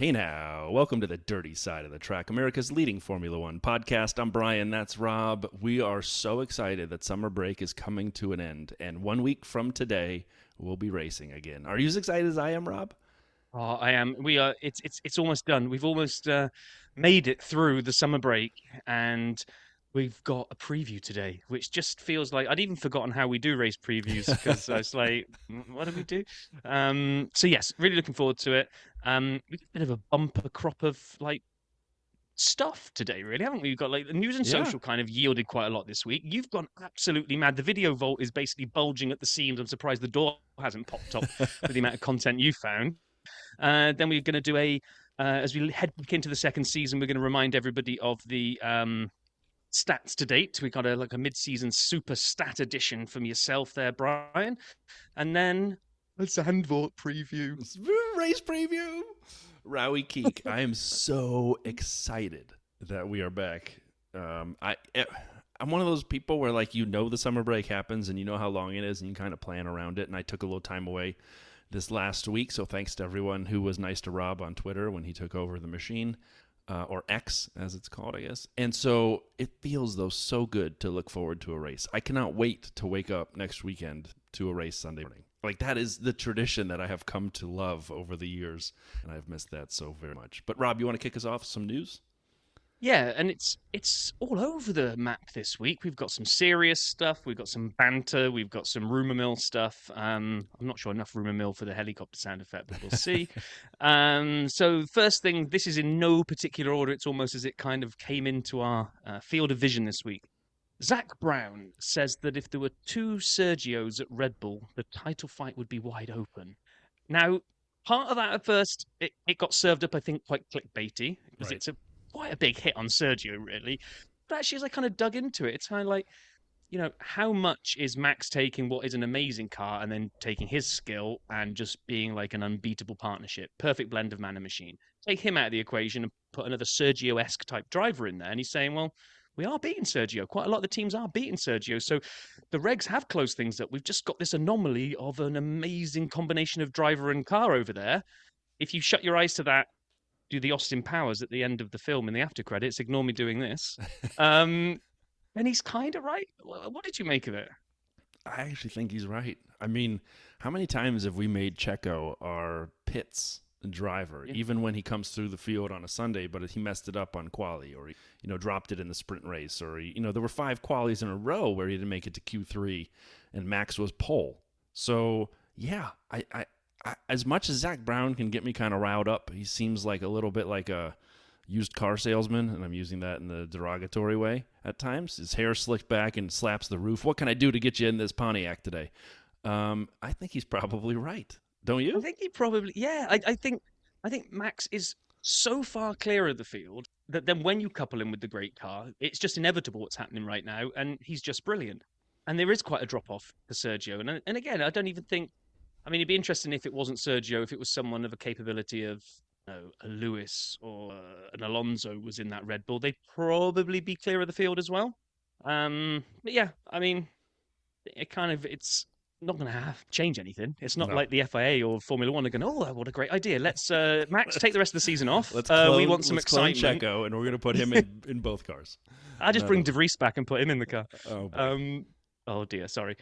Hey now, welcome to the Dirty Side of the Track, America's leading Formula One podcast. I'm Brian, that's Rob. We are so excited that summer break is coming to an end, and 1 week from today, we'll be racing again. Are you as excited as I am, Rob? Oh, I am. We are. It's almost done. We've almost made it through the summer break, and we've got a preview today, which just feels like I'd even forgotten how we do race previews because I was like, what do we do?" So yes, really looking forward to it. We've got a bit of a bumper crop of like stuff today, really, haven't we? We've got like the news and Yeah. social kind of yielded quite a lot this week. You've gone absolutely mad. The video vault is basically bulging at the seams. I'm surprised the door hasn't popped up with the amount of content you found. Then we're going to do as we head back into the second season, we're going to remind everybody of the stats to date. We got a mid-season super stat edition from yourself there, Brian, and then a Zandvoort preview. Race preview! Rowie Keek, I am so excited that we are back. I'm one of those people where, like, the summer break happens and you know how long it is and you kind of plan around it. And I took a little time away this last week, so thanks to everyone who was nice to Rob on Twitter when he took over the machine, or X as it's called, I guess. And so it feels, though, so good to look forward to a race. I cannot wait to wake up next weekend to a race Sunday morning. Like, that is the tradition that I have come to love over the years, and I've missed that so very much. But Rob, you want to kick us off with some news? Yeah, and it's all over the map this week. We've got some serious stuff, we've got some banter, we've got some rumor mill stuff. I'm not sure enough rumor mill for the helicopter sound effect, but we'll see. So first thing, this is in no particular order. It's almost as it kind of came into our field of vision this week. Zach Brown says that if there were two Sergios at Red Bull, the title fight would be wide open. Now, part of that at first, it got served up, I think, quite clickbaity because Right. it's a quite a big hit on Sergio, really. But actually, as I kind of dug into it, it's kind of like, how much is Max taking what is an amazing car and then taking his skill and just being like an unbeatable partnership? Perfect blend of man and machine. Take him out of the equation and put another Sergio esque type driver in there. And he's saying, well, we are beating Sergio. Quite a lot of the teams are beating Sergio. So the regs have closed things up. We've just got this anomaly of an amazing combination of driver and car over there. If you shut your eyes to that, do the Austin Powers at the end of the film in the after credits, ignore me doing this. Um, and he's kind of right. What did you make of it? I actually think he's right. I mean, how many times have we made Checo our pits driver, Yeah. even when he comes through the field on a Sunday, but he messed it up on quali, or he, dropped it in the sprint race, or there were 5 qualies in a row where he didn't make it to Q3, and Max was pole. So yeah, as much as Zach Brown can get me kind of riled up, he seems like a little bit like a used car salesman, and I'm using that in the derogatory way at times. His hair slicked back and slaps the roof. What can I do to get you in this Pontiac today? I think he's probably right. Don't I you? think he probably, yeah. I think Max is so far clear of the field that then when you couple him with the great car, it's just inevitable what's happening right now, and he's just brilliant. And there is quite a drop off for Sergio, and again, I don't even think. I mean, it'd be interesting if it wasn't Sergio, if it was someone of a capability of a Lewis or an Alonso was in that Red Bull, they'd probably be clear of the field as well. But yeah, I mean, it's not going to have change anything. It's not No. like the FIA or Formula One are going, oh, what a great idea. Let's Max take the rest of the season off. let's We clone want some let's clone excitement. Checo, and we're gonna put him in both cars. I just No, bring no. De Vries back and put him in the car. Oh boy. Um, oh dear, sorry.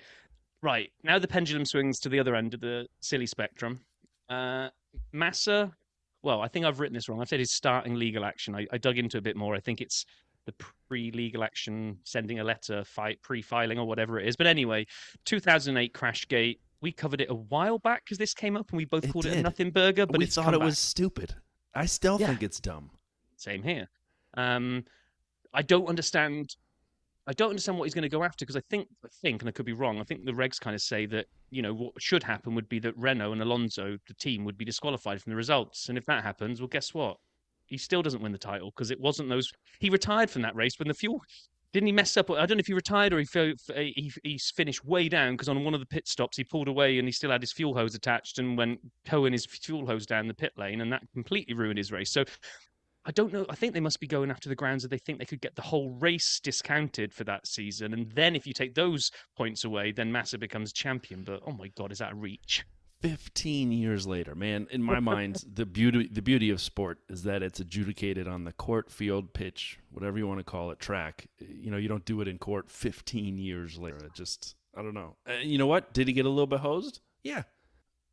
Right now the pendulum swings to the other end of the silly spectrum. Uh, Massa. Well, I think I've written this wrong. I've said his starting legal action. I dug into a bit more. I think it's the pre-legal action, sending a letter, pre-filing or whatever it is. But anyway, 2008 Crashgate. We covered it a while back because this came up and we both It called it a did. nothing burger, but We it's thought come it was back. stupid. I still Yeah, think it's dumb. same here. Um, I don't understand. I don't understand what he's going to go after because and I could be wrong. I think the regs kind of say that what should happen would be that Renault and Alonso, the team, would be disqualified from the results. And if that happens, well, guess what? He still doesn't win the title because it wasn't those. He retired from that race when the fuel didn't he mess up? I don't know if he retired or he finished way down because on one of the pit stops he pulled away and he still had his fuel hose attached and went towing his fuel hose down the pit lane and that completely ruined his race. So I don't know. I think they must be going after the grounds that they think they could get the whole race discounted for that season. And then if you take those points away, then Massa becomes champion. But oh my God, is that a reach? 15 years later, man. In my mind, the beauty of sport is that it's adjudicated on the court, field, pitch, whatever you want to call it, track. You don't do it in court 15 years later. It just, I don't know. You know what? Did he get a little bit hosed? Yeah.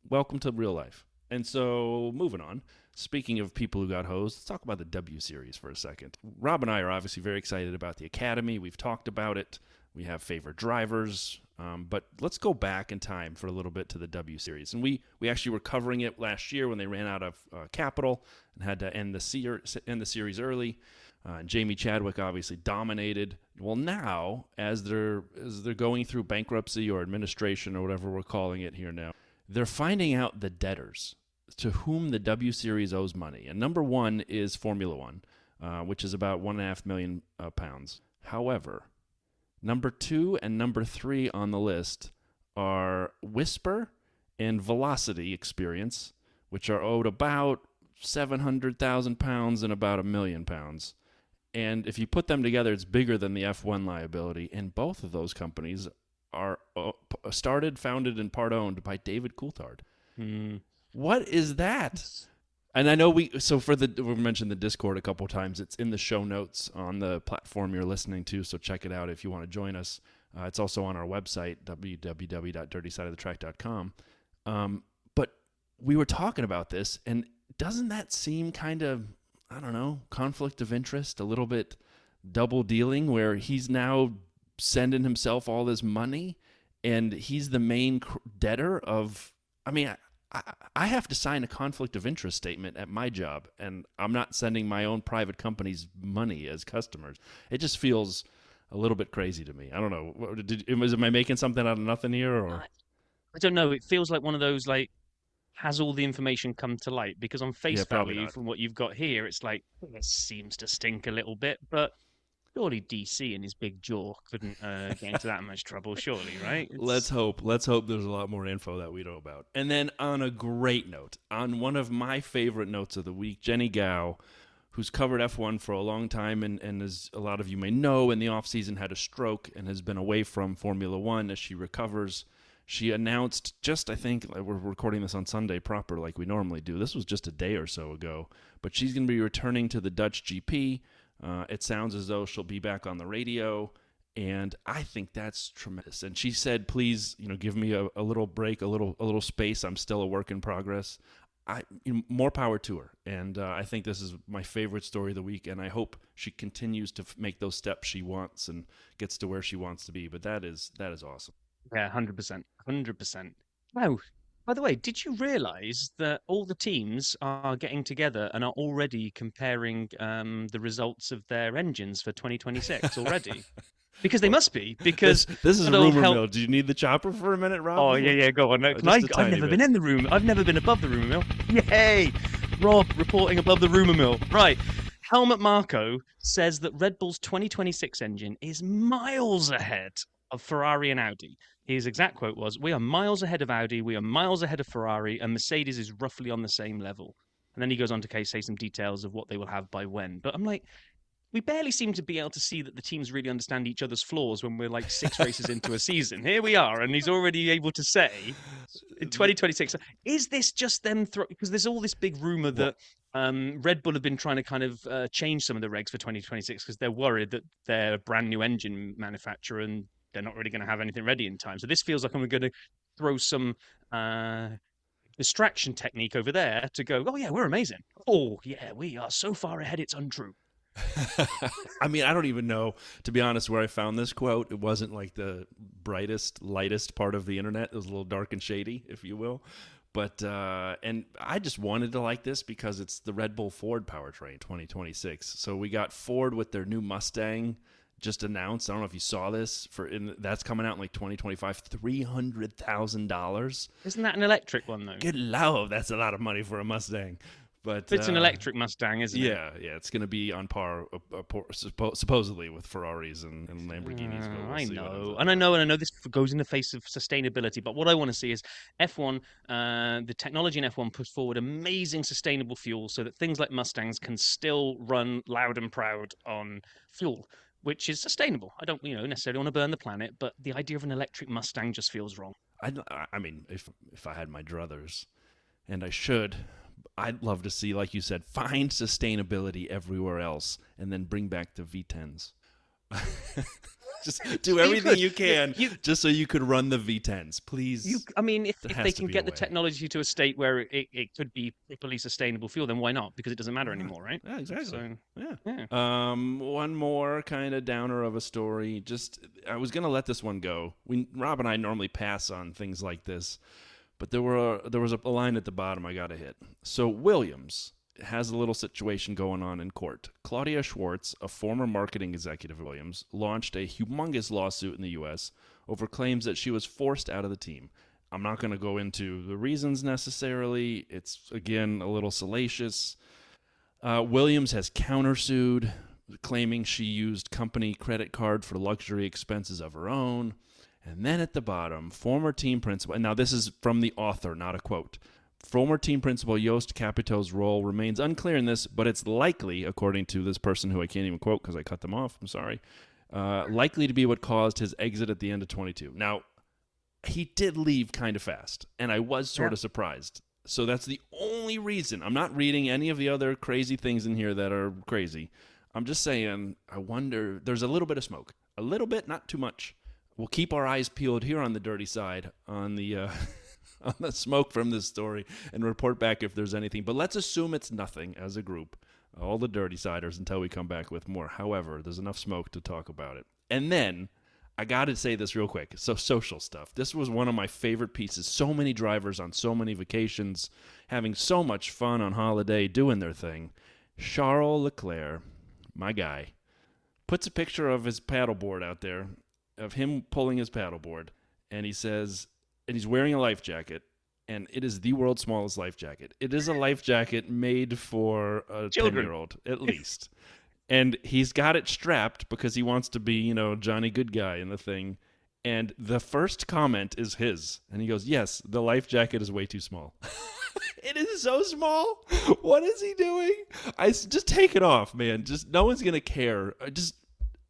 Welcome to real life. And so, moving on. Speaking of people who got hosed, let's talk about the W Series for a second. Rob and I are obviously very excited about the Academy. We've talked about it. We have favorite drivers. But let's go back in time for a little bit to the W Series. And we actually were covering it last year when they ran out of capital and had to end the series early. Jamie Chadwick obviously dominated. Well, now, as they're going through bankruptcy or administration or whatever we're calling it here now, they're finding out the debtors to whom the W Series owes money. And number one is Formula One, which is about £1.5 million pounds. However, number 2 and number 3 on the list are Whisper and Velocity Experience, which are owed about £700,000 and about £1 million. And if you put them together, it's bigger than the F1 liability. And both of those companies are started, founded, and part owned by David Coulthard. What is that? And I know we mentioned the Discord a couple times. It's in the show notes on the platform you're listening to, so check it out if you want to join us. It's also on our website, www.dirtysideofthetrack.com. But we were talking about this, and doesn't that seem kind of, I don't know, conflict of interest, a little bit double dealing, where he's now sending himself all this money, and he's the main debtor of, I mean, I have to sign a conflict of interest statement at my job, and I'm not sending my own private company's money as customers. It just feels a little bit crazy to me. I don't know. Am I making something out of nothing here? Or I don't know. It feels like one of those, like, has all the information come to light? Because on face value, from what you've got here, it's like, this seems to stink a little bit, but surely DC and his big jaw couldn't get into that much trouble, surely, right? Let's hope. Let's hope there's a lot more info that we know about. And then on a great note, on one of my favorite notes of the week, Jenny Gao, who's covered F1 for a long time and as a lot of you may know, in the offseason had a stroke and has been away from Formula One as she recovers. She announced just, I think, we're recording this on Sunday proper like we normally do. This was just a day or so ago. But she's going to be returning to the Dutch GP. It sounds as though she'll be back on the radio, and I think that's tremendous. And she said, "Please, give me a little break, a little space. I'm still a work in progress." More power to her, and I think this is my favorite story of the week. And I hope she continues to make those steps she wants and gets to where she wants to be. But that is awesome. Yeah, 100%, 100%. Wow. By the way, did you realize that all the teams are getting together and are already comparing the results of their engines for 2026 already? Because they must be. Because this is a rumor mill. Do you need the chopper for a minute, Rob? Oh, yeah, go on. I've never been in the room. I've never been above the rumor mill. Yay! Rob reporting above the rumor mill. Right. Helmut Marko says that Red Bull's 2026 engine is miles ahead of Ferrari and Audi. His exact quote was, "We are miles ahead of Audi, we are miles ahead of Ferrari, and Mercedes is roughly on the same level." And then he goes on to say some details of what they will have by when. But I'm like, we barely seem to be able to see that the teams really understand each other's flaws when we're like 6 races into a season. Here we are, and he's already able to say, in 2026, is this just them because there's all this big rumor that Red Bull have been trying to kind of change some of the regs for 2026 because they're worried that they're a brand new engine manufacturer and they're not really going to have anything ready in time. So this feels like I'm going to throw some distraction technique over there to go, oh, yeah, we're amazing. Oh, yeah, we are so far ahead, it's untrue. I mean, I don't even know, to be honest, where I found this quote. It wasn't like the brightest, lightest part of the internet. It was a little dark and shady, if you will. But, and I just wanted to like this because it's the Red Bull Ford powertrain 2026. So we got Ford with their new Mustang just announced. I don't know if you saw this. That's coming out in like 2025, $300,000. Isn't that an electric one, though? Good lord, that's a lot of money for a Mustang. But it's an electric Mustang, isn't it? Yeah, it's going to be on par, supposedly, with Ferraris and Lamborghinis. But I know, and I know this goes in the face of sustainability. But what I want to see is F1, the technology in F1 push forward amazing sustainable fuel, so that things like Mustangs can still run loud and proud on fuel, which is sustainable. I don't, necessarily want to burn the planet, but the idea of an electric Mustang just feels wrong. I mean, if I had my druthers, and I should, I'd love to see, like you said, find sustainability everywhere else, and then bring back the V10s. Just do You everything could. you can You just so you could run the V10s, You, please. I mean, There if they has to can be a get the way. technology to a state where it could be properly sustainable fuel, then why not? Because it doesn't matter Why not? anymore, right? Yeah, exactly. So, Yeah. yeah. One more kind of downer of a story. Just I was gonna let this one go. Rob and I normally pass on things like this, but there was a line at the bottom I got to hit. So Williams has a little situation going on in court. Claudia Schwartz, a former marketing executive of Williams, launched a humongous lawsuit in the U.S. over claims that she was forced out of the team. I'm not going to go into the reasons necessarily. It's, again, a little salacious. Williams has countersued, claiming she used company credit card for luxury expenses of her own. And then at the bottom, former team principal, and now this is from the author, not a quote. Former team principal Yost Capito's role remains unclear in this, but it's likely, according to this person who I can't even quote because I cut them off, I'm sorry, likely to be what caused his exit at the end of 22. Now, he did leave kind of fast, and I was sort Yeah. of surprised. So that's the only reason. I'm not reading any of the other crazy things in here that are crazy. I'm just saying, I wonder, there's a little bit of smoke. A little bit, not too much. We'll keep our eyes peeled here on the dirty side, on the on the smoke from this story, and report back if there's anything. But let's assume it's nothing as a group, all the dirty siders, until we come back with more. However, there's enough smoke to talk about it. And then I got to say this real quick. So social stuff. This was one of my favorite pieces. So many drivers on so many vacations, having so much fun on holiday, doing their thing. Charles Leclerc, my guy, puts a picture of his paddleboard out there, of him pulling his paddleboard, and he says, and he's wearing a life jacket, and it is the world's smallest life jacket. It is a life jacket made for a Children. 10-year-old, at least. And he's got it strapped because he wants to be, Johnny Good Guy in the thing. And the first comment is his. And he goes, yes, the life jacket is way too small. It is so small. What is he doing? Just take it off, man. Just no one's going to care.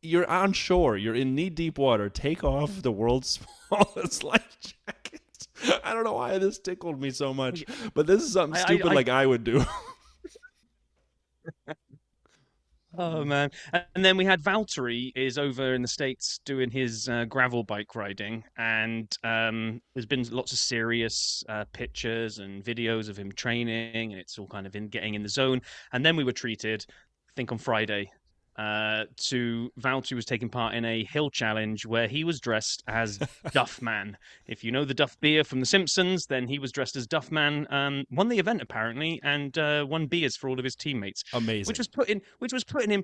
You're on shore. You're in knee-deep water. Take off the world's smallest life jacket. I don't know why this tickled me so much, but this is something stupid like I would do. Oh man! And then we had Valtteri is over in the States doing his gravel bike riding, and there's been lots of serious pictures and videos of him training, and it's all kind of getting in the zone. And then we were treated, I think on Friday, to Valtteri was taking part in a hill challenge where he was dressed as Duff Man. If you know the Duff beer from The Simpsons, then he was dressed as Duff Man. Won the event apparently, and won beers for all of his teammates. Amazing. Which was putting him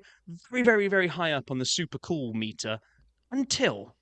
very, very, very high up on the super cool meter. Until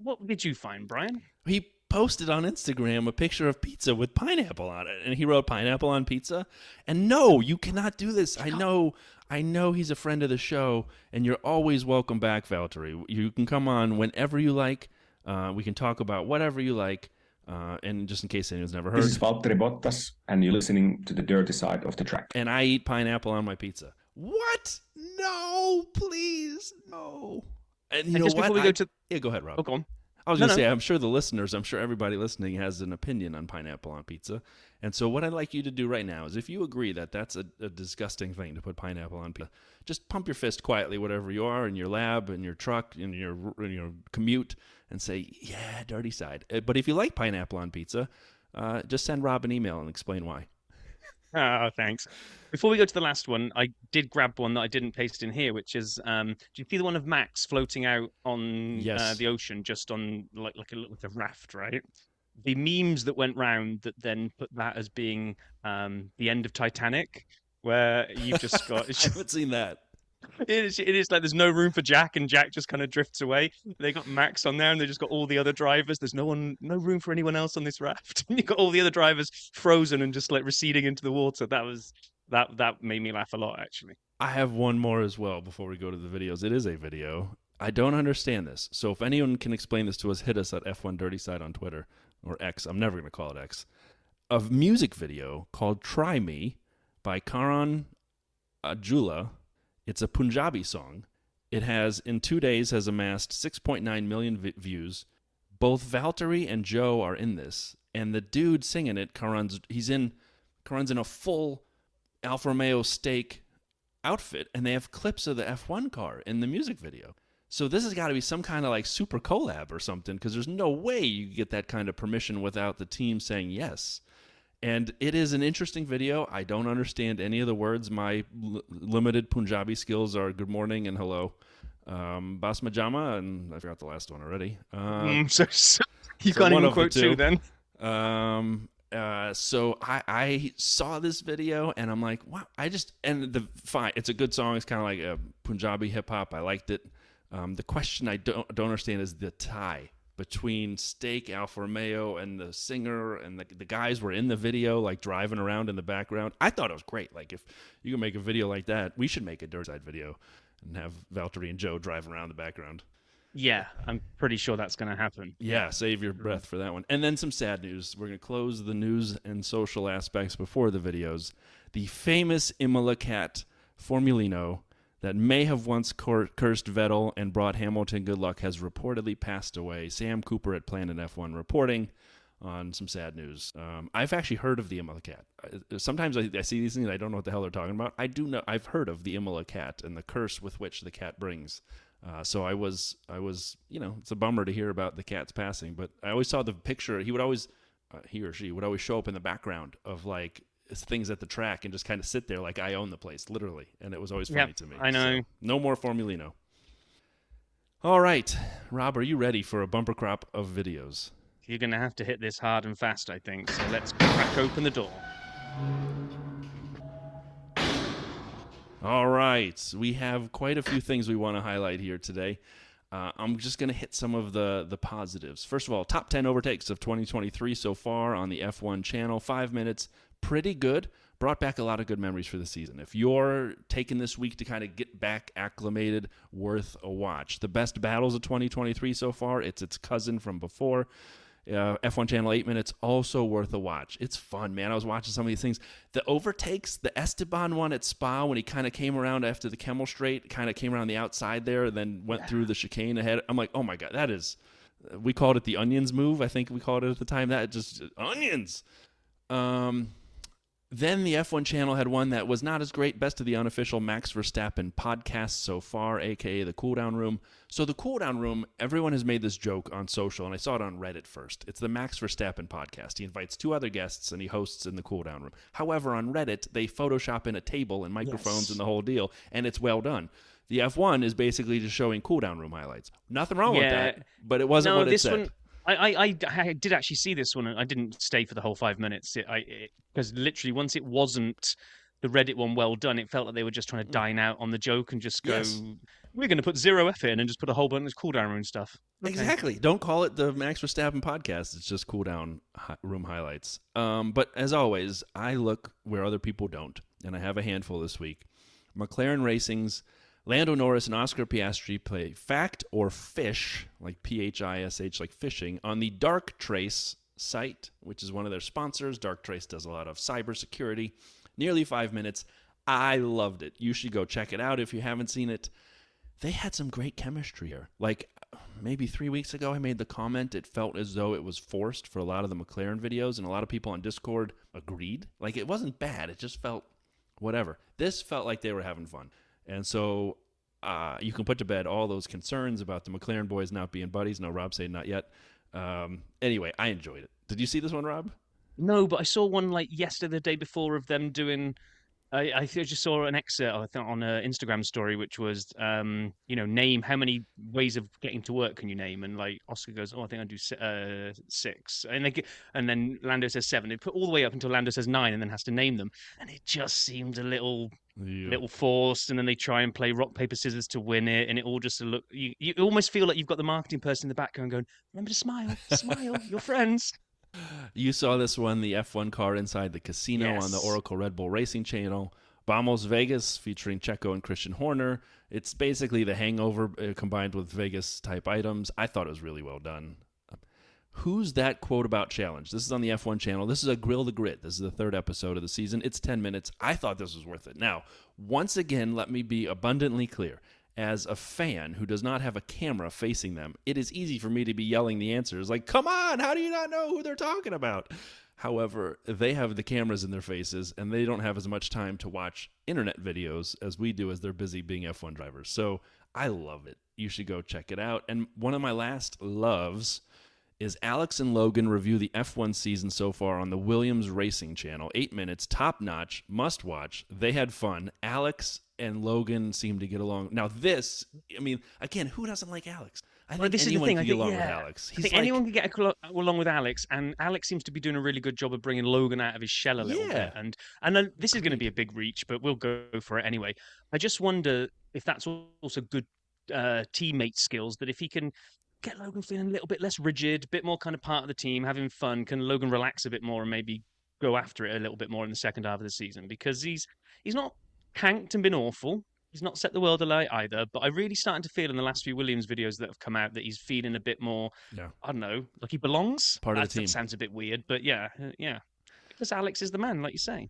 what did you find, Brian? He posted on Instagram a picture of pizza with pineapple on it, and he wrote pineapple on pizza. And no, you cannot do this. I know he's a friend of the show, and you're always welcome back, Valtteri. You can come on whenever you like. We can talk about whatever you like. And just in case anyone's never heard, this is Valtteri Bottas, and you're listening to the dirty side of the track. And I eat pineapple on my pizza. What? No, please, no. And you know just what? before we go to yeah, go ahead, Rob. Oh, go on. I was going to say, I'm sure the listeners, I'm sure everybody listening has an opinion on pineapple on pizza. And so what I'd like you to do right now is if you agree that that's a disgusting thing to put pineapple on pizza, just pump your fist quietly, whatever you are, in your lab, in your truck, in your commute, and say, yeah, dirty side. But if you like pineapple on pizza, just send Rob an email and explain why. Oh, thanks. Before we go to the last one, I did grab one that I didn't paste in here, which is, do you see the one of Max floating out on Yes. the ocean, just on like a raft, right? The memes that went round that then put that as being the end of Titanic, where you've just got. I haven't seen that. It is like there's no room for Jack, and Jack just kind of drifts away. They got Max on there, and they just got all the other drivers. There's no room for anyone else on this raft. And you got all the other drivers frozen and just like receding into the water. That made me laugh a lot, actually. I have one more as well before we go to the videos. It is a video. I don't understand this. So if anyone can explain this to us, hit us at F1 Dirty Side on Twitter or X. I'm never going to call it X. A music video called Try Me by Karan Ajula. It's a Punjabi song. It has, in 2 days, has amassed 6.9 million views. Both Valtteri and Joe are in this, and the dude singing it, Karan's in a full Alfa Romeo stake outfit, and they have clips of the F1 car in the music video. So this has got to be some kind of like super collab or something, because there's no way you get that kind of permission without the team saying yes. And it is an interesting video. I don't understand any of the words. My limited Punjabi skills are good morning and hello. Bas Majama, and I forgot the last one already. So you can't even quote two then. So I saw this video and I'm like, wow, fine. It's a good song. It's kind of like a Punjabi hip hop. I liked it. The question I don't understand is the tie between Stake, Alfa Romeo, and the singer, and the guys were in the video, like driving around in the background. I thought it was great. Like, if you can make a video like that, we should make a Dirt Side video and have Valtteri and Joe driving around the background. Yeah, I'm pretty sure that's going to happen. Yeah, save your breath for that one. And then some sad news. We're going to close the news and social aspects before the videos. The famous Imola cat, Formulino, that may have once cursed Vettel and brought Hamilton good luck, has reportedly passed away. Sam Cooper at Planet F1 reporting on some sad news. I've actually heard of the Imola cat. Sometimes I see these things, I don't know what the hell they're talking about. I do know, I've heard of the Imola cat and the curse with which the cat brings. So I was, it's a bummer to hear about the cat's passing, but I always saw the picture. He or she would always show up in the background of like things at the track and just kind of sit there like I own the place, literally. And it was always funny to me. I know. So, no more Formulino. All right, Rob, are you ready for a bumper crop of videos? You're going to have to hit this hard and fast, I think. So let's crack open the door. All right, we have quite a few things we want to highlight here today. I'm just going to hit some of the positives. First of all, top 10 overtakes of 2023 so far on the F1 channel. 5 minutes, pretty good. Brought back a lot of good memories for the season. If you're taking this week to kind of get back acclimated, worth a watch. The best battles of 2023 so far, it's its cousin from before. F1 channel, 8 minutes, also worth a watch. It's fun, man. I was watching some of these things. The overtakes, the Esteban one at Spa, when he kind of came around after the Kemmel Straight, kind of came around the outside there, and then went through the chicane ahead. I'm like, oh my God, that is, we called it the onions move. I think we called it at the time. That just, onions. Then the F1 channel had one that was not as great. Best of the unofficial Max Verstappen podcast so far, a.k.a. the Cooldown Room. So the Cooldown Room, everyone has made this joke on social, and I saw it on Reddit first. It's the Max Verstappen podcast. He invites 2 other guests, and he hosts in the Cooldown Room. However, on Reddit, they Photoshop in a table and microphones and the whole deal, and it's well done. The F1 is basically just showing Cooldown Room highlights. Nothing wrong with that, but it wasn't what it said. One... I did actually see this one. I didn't stay for the whole 5 minutes because literally once it wasn't the Reddit one well done, it felt like they were just trying to dine out on the joke and just go, we're going to put 0F in and just put a whole bunch of cooldown room stuff. Okay. Exactly. Don't call it the Max Verstappen podcast. It's just cooldown room highlights. But as always, I look where other people don't, and I have a handful this week. McLaren Racing's Lando Norris and Oscar Piastri play Fact or Fish, like P-H-I-S-H, like fishing, on the Dark Trace site, which is one of their sponsors. Dark Trace does a lot of cybersecurity. Nearly 5 minutes. I loved it. You should go check it out if you haven't seen it. They had some great chemistry here. Like, maybe 3 weeks ago, I made the comment, it felt as though it was forced for a lot of the McLaren videos, and a lot of people on Discord agreed. Like, it wasn't bad. It just felt whatever. This felt like they were having fun. And so you can put to bed all those concerns about the McLaren boys not being buddies. No, Rob said not yet. Anyway, I enjoyed it. Did you see this one, Rob? No, but I saw one like yesterday, the day before, of them doing. I just saw an excerpt, I think, on an Instagram story, which was, name how many ways of getting to work can you name? And like Oscar goes, I think I do 6, and then Lando says 7. They put all the way up until Lando says 9, and then has to name them, and it just seemed a little forced. And then they try and play rock paper scissors to win it, and it all just look. You almost feel like you've got the marketing person in the background going, "Remember to smile, smile, you're friends." You saw this one, the F1 car inside the casino on the Oracle Red Bull Racing channel. Vamos Vegas, featuring Checo and Christian Horner. It's basically the Hangover combined with Vegas-type items. I thought it was really well done. Who's That Quote About Challenge? This is on the F1 channel. This is a Grill the Grid. This is the 3rd episode of the season. It's 10 minutes. I thought this was worth it. Now, once again, let me be abundantly clear. as a fan who does not have a camera facing them, it is easy for me to be yelling the answers like, come on, how do you not know who they're talking about? However, they have the cameras in their faces, and they don't have as much time to watch internet videos as we do as they're busy being F1 drivers. So I love it. You should go check it out. And one of my last loves is Alex and Logan review the F1 season so far on the Williams Racing Channel. 8 minutes, top notch, must watch. They had fun. Alex and Logan seem to get along. Now this, I mean, again, who doesn't like Alex? I think this anyone is the thing. can get along with Alex. I think anyone can get along with Alex, and Alex seems to be doing a really good job of bringing Logan out of his shell a little bit. And then this is going to be a big reach, but we'll go for it anyway. I just wonder if that's also good teammate skills, that if he can get Logan feeling a little bit less rigid, a bit more kind of part of the team, having fun, can Logan relax a bit more and maybe go after it a little bit more in the second half of the season? Because he's not tanked and been awful. He's not set the world alight either, but I'm really starting to feel in the last few Williams videos that have come out that he's feeling a bit more, I don't know, like he belongs. Part of the team. That sounds a bit weird, but yeah. Because Alex is the man, like you say.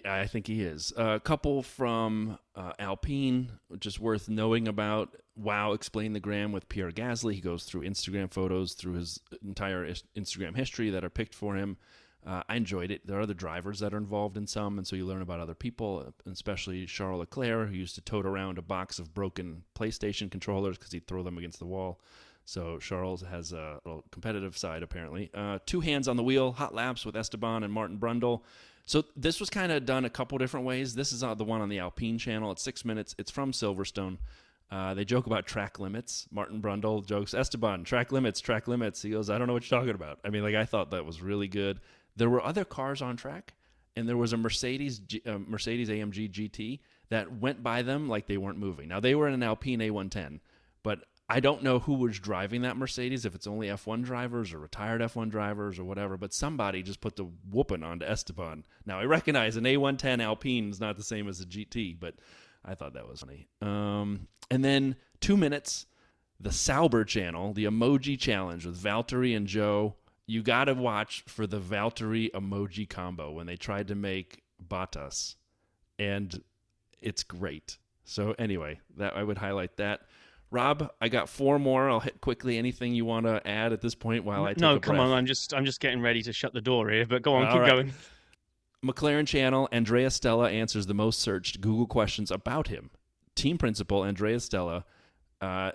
I think he is. A couple from Alpine, just worth knowing about. Wow, Explain the Gram with Pierre Gasly. He goes through Instagram photos through his entire Instagram history that are picked for him. I enjoyed it. There are other drivers that are involved in some, and so you learn about other people, especially Charles Leclerc, who used to tote around a box of broken PlayStation controllers because he'd throw them against the wall. So Charles has a little competitive side, apparently. 2 hands on the wheel, hot laps with Esteban and Martin Brundle. So this was kind of done a couple different ways. This is the one on the Alpine channel. It's 6 minutes. It's from Silverstone. They joke about track limits. Martin Brundle jokes, Esteban, track limits, track limits. He goes, I don't know what you're talking about. I mean, like, I thought that was really good. There were other cars on track, and there was a Mercedes AMG GT that went by them like they weren't moving. Now, they were in an Alpine A110, but I don't know who was driving that Mercedes, if it's only F1 drivers or retired F1 drivers or whatever, but somebody just put the whooping onto Esteban. Now, I recognize an A110 Alpine is not the same as a GT, but I thought that was funny. And then 2 minutes, the Sauber channel, the emoji challenge with Valtteri and Joe. You got to watch for the Valtteri emoji combo when they tried to make Bottas, and it's great. So anyway, that I would highlight that. Rob, I got 4 more. I'll hit quickly. Anything you want to add at this point while I take a breath? No, come on. I'm just getting ready to shut the door here, but go on, keep going. McLaren channel, Andrea Stella answers the most searched Google questions about him. Team principal, Andrea Stella.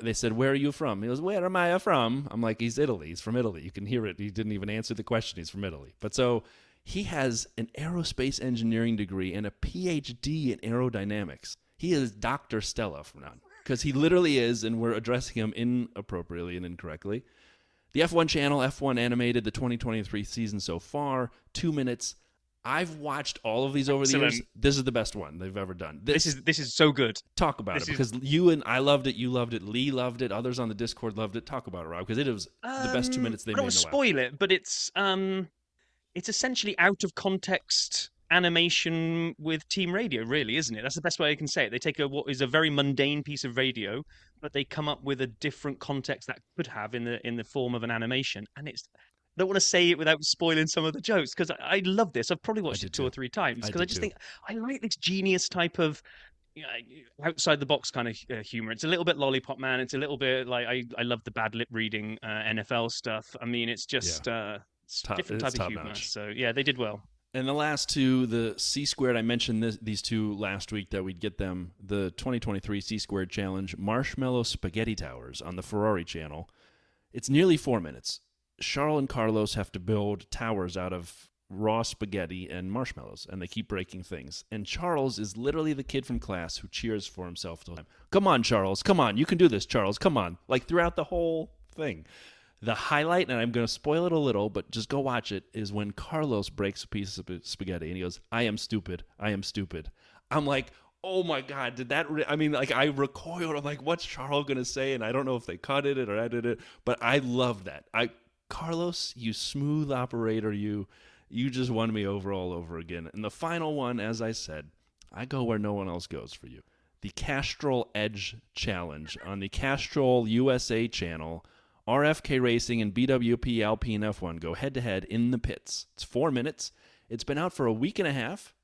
They said, where are you from? He goes, where am I from? I'm like, he's Italy. He's from Italy. You can hear it. He didn't even answer the question. He's from Italy. But so he has an aerospace engineering degree and a PhD in aerodynamics. He is Dr. Stella from now on, because he literally is, and we're addressing him inappropriately and incorrectly. The F1 channel, F1 animated the 2023 season so far, 2 minutes. I've watched all of these over the years. This is the best one they've ever done. This is so good. Talk about it, because you and I loved it. You loved it. Lee loved it. Others on the Discord loved it. Talk about it, Rob, because it was the best 2 minutes they made in a while. I don't spoil it, but it's essentially out of context animation with team radio, really, isn't it? That's the best way I can say it. They take what is a very mundane piece of radio, but they come up with a different context that could have in the form of an animation, and it's. I don't want to say it without spoiling some of the jokes, because I love this. I've probably watched it 2 or 3 times because I just think I like this genius type of outside the box kind of humor. It's a little bit Lollipop Man. It's a little bit like I love the bad lip reading NFL stuff. I mean, it's just it's different type of humor. Notch. So yeah, they did well. And the last 2, the C Squared, I mentioned these 2 last week that we'd get them. The 2023 C Squared Challenge, Marshmallow Spaghetti Towers on the Ferrari channel. It's nearly 4 minutes. Charles and Carlos have to build towers out of raw spaghetti and marshmallows, and they keep breaking things. And Charles is literally the kid from class who cheers for himself the whole time. Come on, Charles. Come on. You can do this, Charles. Come on. Like throughout the whole thing. The highlight, and I'm going to spoil it a little, but just go watch it, is when Carlos breaks a piece of spaghetti, and he goes, I am stupid. I am stupid. I'm like, oh my God, did that... I mean, like, I recoiled. I'm like, what's Charles going to say? And I don't know if they cut it or edited it, but I love that. Carlos, you smooth operator, you just won me over all over again. And the final one, as I said, I go where no one else goes for you. The Castrol Edge Challenge on the Castrol USA channel. RFK Racing and BWP Alpine F1 go head-to-head in the pits. It's 4 minutes. It's been out for a week and a half,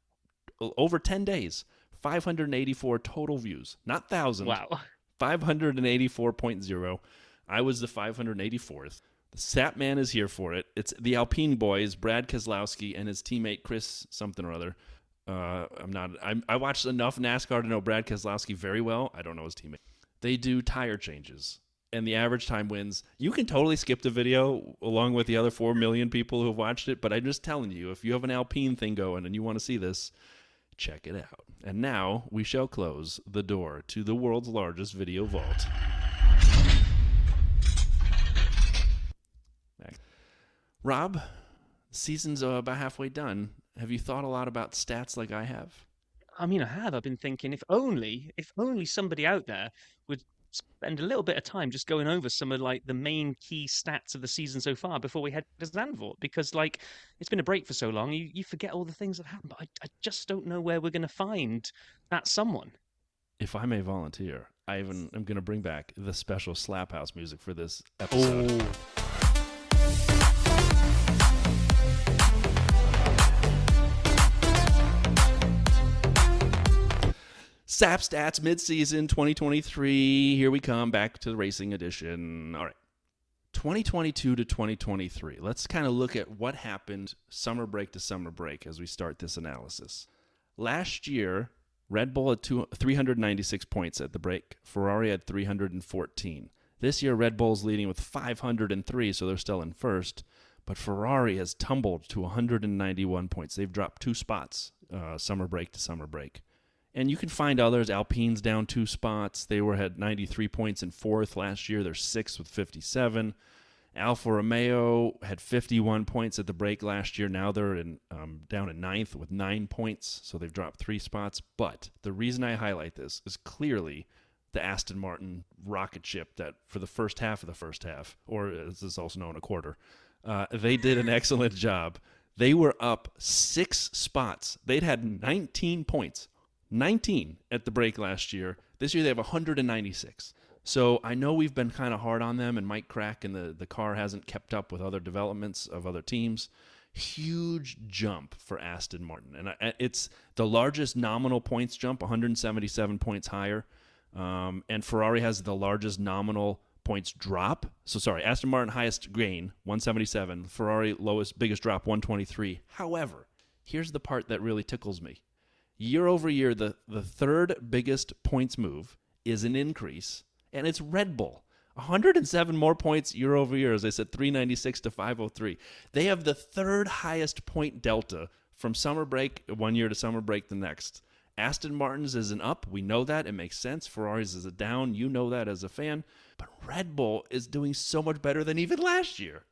over 10 days. 584 total views. Not thousands. Wow. 584.0. I was the 584th. The Sap Man is here for it. It's the Alpine boys, Brad Keselowski and his teammate Chris something or other. I watched enough NASCAR to know Brad Keselowski very well. I don't know his teammate. They do tire changes, and the average time wins. You can totally skip the video along with the other 4 million people who have watched it, but I'm just telling you, if you have an Alpine thing going and you want to see this, check it out. And now we shall close the door to the world's largest video vault. Rob, season's about halfway done. Have you thought a lot about stats like I have? I mean, I have. I've been thinking, if only somebody out there would spend a little bit of time just going over some of like the main key stats of the season so far before we head to Zandvoort, because like it's been a break for so long, you forget all the things that happened. But I just don't know where we're going to find that someone. If I may volunteer, I even am going to bring back the special Slap House music for this episode. Oh. SAP Stats midseason 2023. Here we come back to the racing edition. All right. 2022 to 2023. Let's kind of look at what happened summer break to summer break as we start this analysis. Last year, Red Bull had 396 points at the break. Ferrari had 314. This year, Red Bull's leading with 503, so they're still in first. But Ferrari has tumbled to 191 points. They've dropped 2 spots summer break to summer break. And you can find others. Alpine's down 2 spots. They had 93 points in 4th last year. They're 6th with 57. Alfa Romeo had 51 points at the break last year. Now they're down in 9th with 9 points, so they've dropped 3 spots. But the reason I highlight this is clearly the Aston Martin rocket ship that for the first half of the first half, or as is also known, a quarter, they did an excellent job. They were up 6 spots. They'd had 19 points. 19 at the break last year. This year they have 196. So I know we've been kind of hard on them, and Mike Crack and the car hasn't kept up with other developments of other teams. Huge jump for Aston Martin. And it's the largest nominal points jump, 177 points higher. And Ferrari has the largest nominal points drop. So sorry, Aston Martin highest gain, 177. Ferrari biggest drop, 123. However, here's the part that really tickles me. Year over year, the third biggest points move is an increase, and it's Red Bull. 107 more points year over year, as I said, 396 to 503. They have the third highest point delta from summer break one year to summer break the next. Aston Martin's is an up. We know that. It makes sense. Ferrari's is a down. You know that as a fan. But Red Bull is doing so much better than even last year.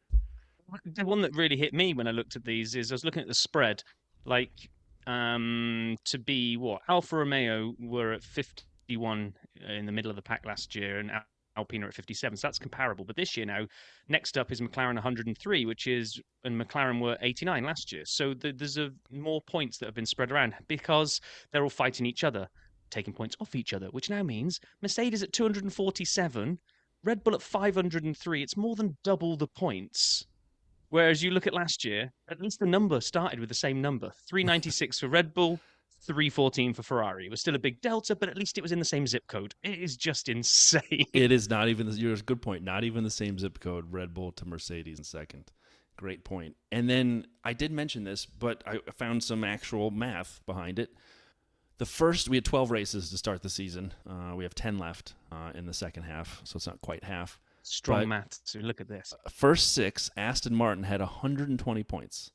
The one that really hit me when I looked at these is I was looking at the spread. Like, to be what Alfa Romeo were at 51 in the middle of the pack last year, and Alpine are at 57, so that's comparable. But this year now, next up is McLaren 103, and McLaren were 89 last year. So there's more points that have been spread around because they're all fighting each other, taking points off each other, which now means Mercedes at 247, Red Bull at 503. It's more than double the points. Whereas you look at last year, at least the number started with the same number. 396 for Red Bull, 314 for Ferrari. It was still a big delta, but at least it was in the same zip code. It is just insane. It is not even, you're a good point, not even the same zip code, Red Bull to Mercedes in second. Great point. And then I did mention this, but I found some actual math behind it. We had 12 races to start the season. We have 10 left in the second half, so it's not quite half. Strong math. So look at this. First 6, Aston Martin had 120 points.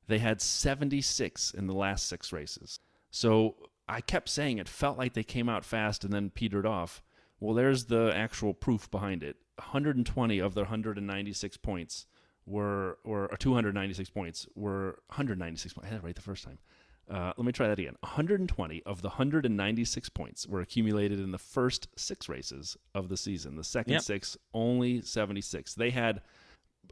They had 76 in the last 6 races. So I kept saying it felt like they came out fast and then petered off. Well, there's the actual proof behind it. 120 of their 196 points or 296 points were 196 points. I had it right the first time. Let me try that again. 120 of the 196 points were accumulated in the first 6 races of the season. The second 6, only 76. They had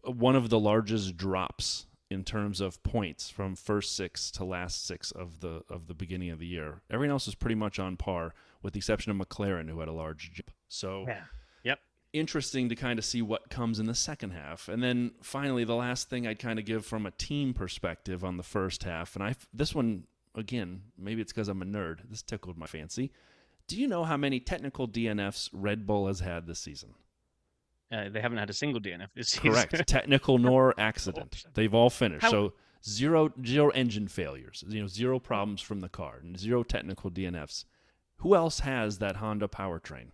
one of the largest drops in terms of points from first 6 to last 6 of the beginning of the year. Everyone else is pretty much on par, with the exception of McLaren, who had a large jump. So interesting to kind of see what comes in the second half. And then finally, the last thing I'd kind of give from a team perspective on the first half, and this one, again, maybe it's because I'm a nerd, this tickled my fancy. Do you know how many technical DNFs Red Bull has had this season? They haven't had a single DNF this season. Correct. Technical nor accident. They've all finished. How- So zero engine failures. Zero problems from the car, and zero technical DNFs. Who else has that Honda powertrain?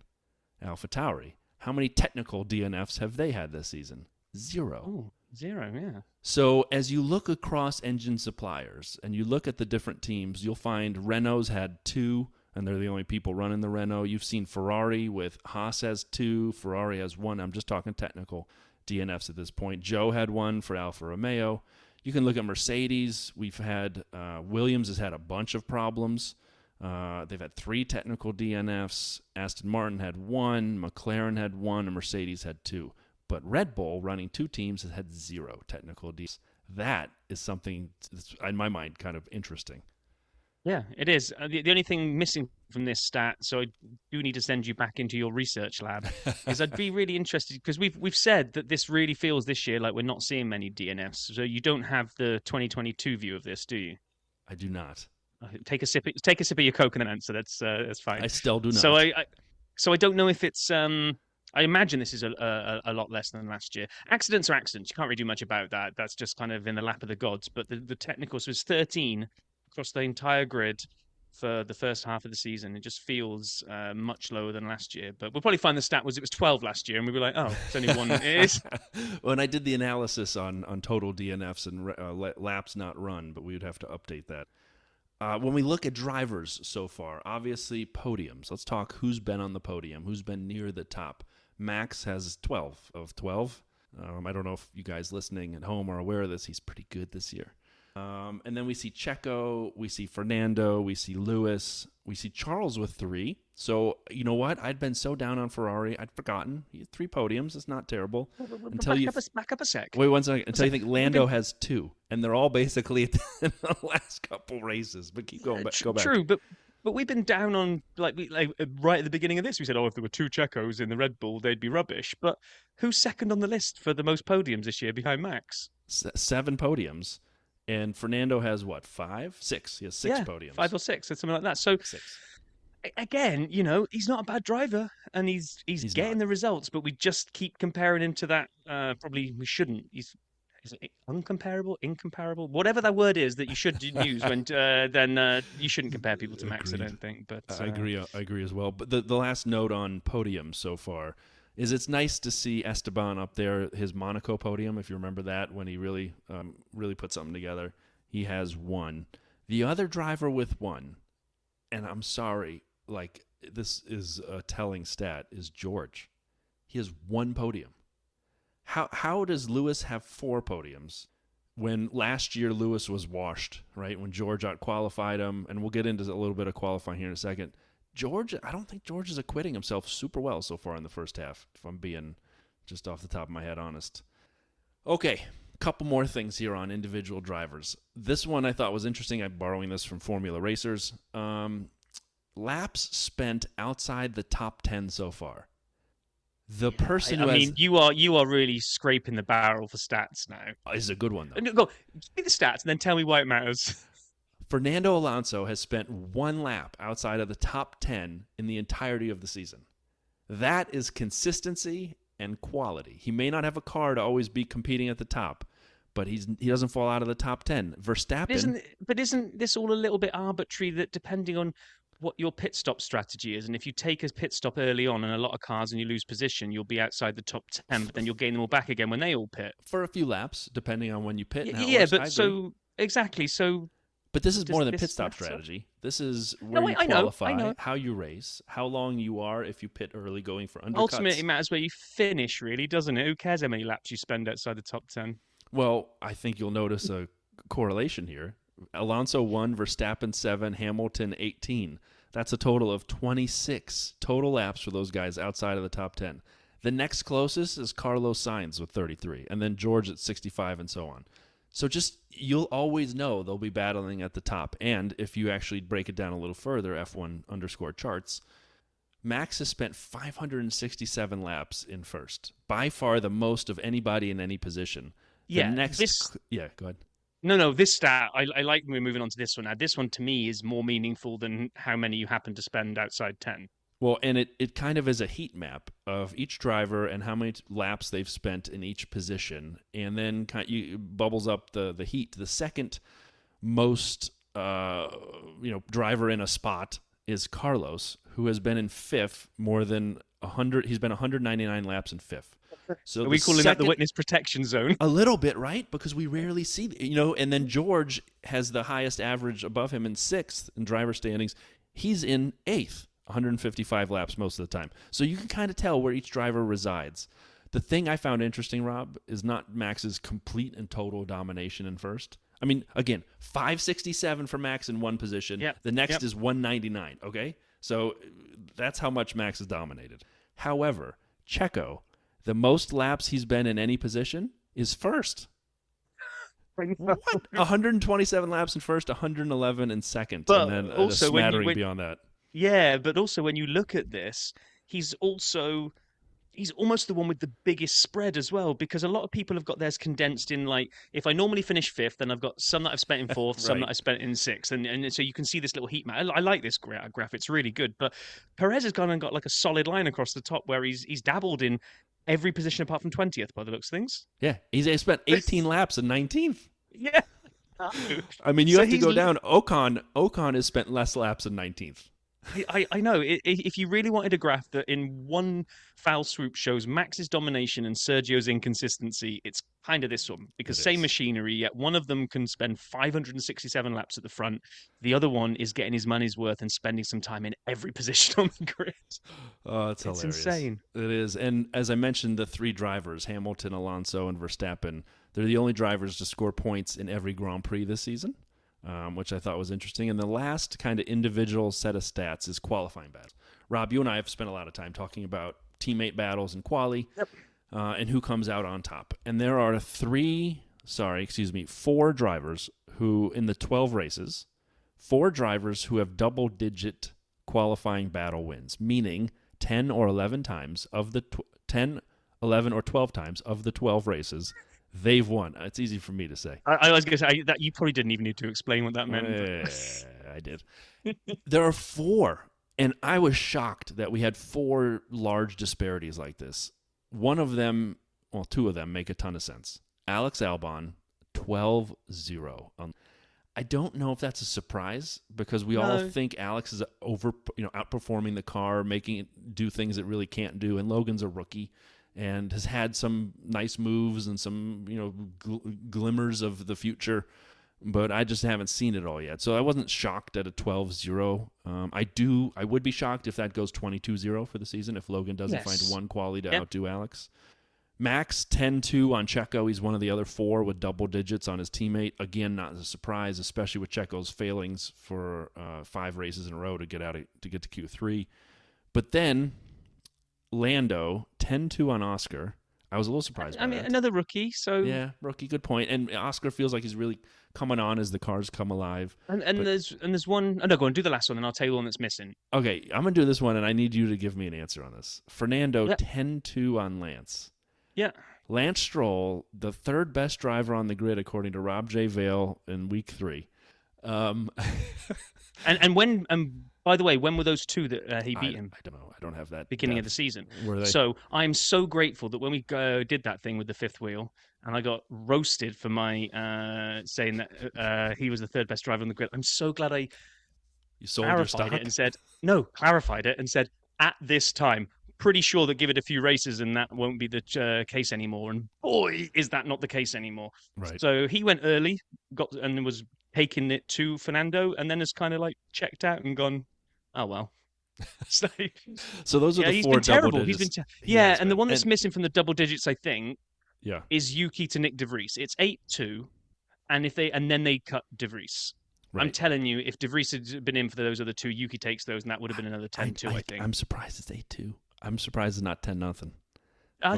AlphaTauri. How many technical DNFs have they had this season? Zero. Oh, zero, yeah. So as you look across engine suppliers and you look at the different teams, you'll find Renault's had 2, and they're the only people running the Renault. You've seen Ferrari with Haas has 2, Ferrari has 1. I'm just talking technical DNFs at this point. Joe had 1 for Alfa Romeo. You can look at Mercedes. We've had Williams has had a bunch of problems. They've had 3 technical DNFs. Aston Martin had 1, McLaren had 1, and Mercedes had 2. But Red Bull, running 2 teams, has had 0 technical DNFs. That is something that's, in my mind, kind of interesting. Yeah, it is. The only thing missing from this stat, so I do need to send you back into your research lab, is I'd be really interested because we've said that this really feels this year like we're not seeing many DNFs. So you don't have the 2022 view of this, do you? I do not. Take a sip of your Coke and then answer. That's fine. I still do not. So I don't know if it's I imagine this is a lot less than last year. Accidents are accidents. You can't really do much about that. That's just kind of in the lap of the gods. But the technicals was 13 across the entire grid for the first half of the season. It just feels much lower than last year. But we'll probably find the stat was it was 12 last year, and we were like, oh, it's only one. It is. When I did the analysis on total DNFs and laps not run, but we would have to update that. When we look at drivers so far, obviously podiums. Let's talk who's been on the podium, who's been near the top. Max has 12 of 12. I don't know if you guys listening at home are aware of this. He's pretty good this year. And then we see Checo, we see Fernando, we see Lewis, we see Charles with 3. So, you know what? I'd been so down on Ferrari, I'd forgotten. He had 3 podiums. It's not terrible. Back up a sec. Wait one second. Until you think Lando has 2. And they're all basically in the last couple races. But keep going. Go back. True, but we've been down on like right at the beginning of this. We said, oh, if there were 2 Checos in the Red Bull, they'd be rubbish. But who's second on the list for the most podiums this year behind Max? 7 podiums. And Fernando has what, 5? 6. He has 6 podiums. 5 or 6, or something like that. So 6. Again, he's not a bad driver, and he's getting the results, but we just keep comparing him to that. Probably we shouldn't. Is it uncomparable, incomparable, whatever that word is that you should use when then you shouldn't compare people to Max. Agreed. I don't think. But I agree. I agree as well. But the last note on podiums so far is it's nice to see Esteban up there. His Monaco podium, if you remember that, when he really put something together, he has 1. The other driver with 1, and I'm sorry, like this is a telling stat, is George. He has 1 podium. How does Lewis have 4 podiums when last year Lewis was washed, right? When George out-qualified him, and we'll get into a little bit of qualifying here in a second. I don't think George is acquitting himself super well so far in the first half, if I'm being just off the top of my head honest. Okay, couple more things here on individual drivers. This one I thought was interesting. I'm borrowing this from Formula Racers. Laps spent outside the top 10 so far. The person I mean, you are really scraping the barrel for stats now. Is a good one though. Go, give me the stats and then tell me why it matters. Fernando Alonso has spent 1 lap outside of the top 10 in the entirety of the season. That is consistency and quality. He may not have a car to always be competing at the top, but he doesn't fall out of the top 10. Verstappen... But isn't this all a little bit arbitrary that depending on what your pit stop strategy is, and if you take a pit stop early on in a lot of cars and you lose position, you'll be outside the top 10, but then you'll gain them all back again when they all pit. For a few laps, depending on when you pit. Exactly. So... But this is more than pit stop strategy. This is where you qualify, how you race, how long you are if you pit early going for undercuts. Ultimately, it matters where you finish, really, doesn't it? Who cares how many laps you spend outside the top 10? Well, I think you'll notice a correlation here. Alonso 1, Verstappen 7, Hamilton 18. That's a total of 26 total laps for those guys outside of the top 10. The next closest is Carlos Sainz with 33, and then George at 65 and so on. So you'll always know they'll be battling at the top. And if you actually break it down a little further, F1_charts, Max has spent 567 laps in first. By far the most of anybody in any position. Yeah, go ahead. No, this stat, I like we're moving on to this one. Now, this one to me is more meaningful than how many you happen to spend outside 10. Well, and it kind of is a heat map of each driver and how many laps they've spent in each position, and then you bubbles up the heat. The second most driver in a spot is Carlos, who has been in fifth more than 100. He's been 199 laps in fifth. So Are we calling that the witness protection zone? A little bit, right? Because we rarely see, and then George has the highest average above him in sixth in driver standings. He's in eighth, 155 laps most of the time. So you can kind of tell where each driver resides. The thing I found interesting, Rob, is not Max's complete and total domination in first. I mean, again, 567 for Max in one position. Yep. The next is 199, okay? So that's how much Max has dominated. However, Checo, the most laps he's been in any position is first. What? 127 laps in first, 111 in second, but and then also a smattering beyond that. Yeah, but also when you look at this, he's almost the one with the biggest spread as well, because a lot of people have got theirs condensed in, like, if I normally finish fifth, then I've got some that I've spent in fourth, right. some that I spent in sixth, and so you can see this little heat map. I like this graph; it's really good. But Perez has gone and got like a solid line across the top where he's dabbled in every position apart from 20th by the looks of things. Yeah, he's spent 18 laps in 19th. Yeah, I mean, you have to go down. Ocon has spent less laps in 19th. I know. If you really wanted a graph that in one foul swoop shows Max's domination and Sergio's inconsistency, it's kind of this one. Because same machinery, yet one of them can spend 567 laps at the front. The other one is getting his money's worth and spending some time in every position on the grid. Oh, it's hilarious. Insane. It is. And as I mentioned, the three drivers, Hamilton, Alonso, and Verstappen, they're the only drivers to score points in every Grand Prix this season. Which I thought was interesting. And the last kind of individual set of stats is qualifying battles. Rob, you and I have spent a lot of time talking about teammate battles and quali, and who comes out on top. And there are four drivers who, in the 12 races, 4 drivers who have double-digit qualifying battle wins, meaning 10 or 11 times of the 10, 11, or 12 times of the 12 races, they've won. It's easy for me to say. I was going to say that you probably didn't even need to explain what that meant. I did. There are 4, and I was shocked that we had 4 large disparities like this. One of them, well, 2 of them make a ton of sense. Alex Albon, 12-0. I don't know if that's a surprise because we all think Alex is outperforming the car, making it do things it really can't do, and Logan's a rookie and has had some nice moves and some, glimmers of the future, but I just haven't seen it all yet. So I wasn't shocked at a 12-0. I would be shocked if that goes 22-0 for the season, if Logan doesn't find one quality to outdo Alex. Max, 10-2 on Checo. He's one of the other 4 with double digits on his teammate. Again, not a surprise, especially with Checo's failings for 5 races in a row to get to Q3. But then Lando, 10-2 on Oscar. I was a little surprised by that. Another rookie, so... Yeah, rookie, good point. And Oscar feels like he's really coming on as the cars come alive. There's one... Oh, no, go on, do the last one, and I'll tell you the one that's missing. Okay, I'm going to do this one, and I need you to give me an answer on this. Fernando, 10-2 on Lance. Yeah. Lance Stroll, the third best driver on the grid, according to Rob J. Vale in week 3. And when... by the way, when were those 2 that he beat him? I don't know. I don't have that. Beginning of the season. Were they? So I'm so grateful that when we did that thing with the 5th wheel, and I got roasted for my saying that he was the third best driver on the grid. I'm so glad I clarified it and said at this time. Pretty sure that give it a few races and that won't be the case anymore. And boy, is that not the case anymore. Right. So he went early, and was taking it to Fernando, and then has kind of like checked out and gone, oh well. So those are the 4 been double terrible. digits. The one that's missing from the double digits, I think, Yeah. is Yuki to Nick De Vries. It's 8-2, and then they cut De Vries. Right. I'm telling you, if De Vries had been in for those other 2, Yuki takes those, and that would have been another 10-2, I think. I'm surprised it's 8-2. I'm surprised it's not 10-0.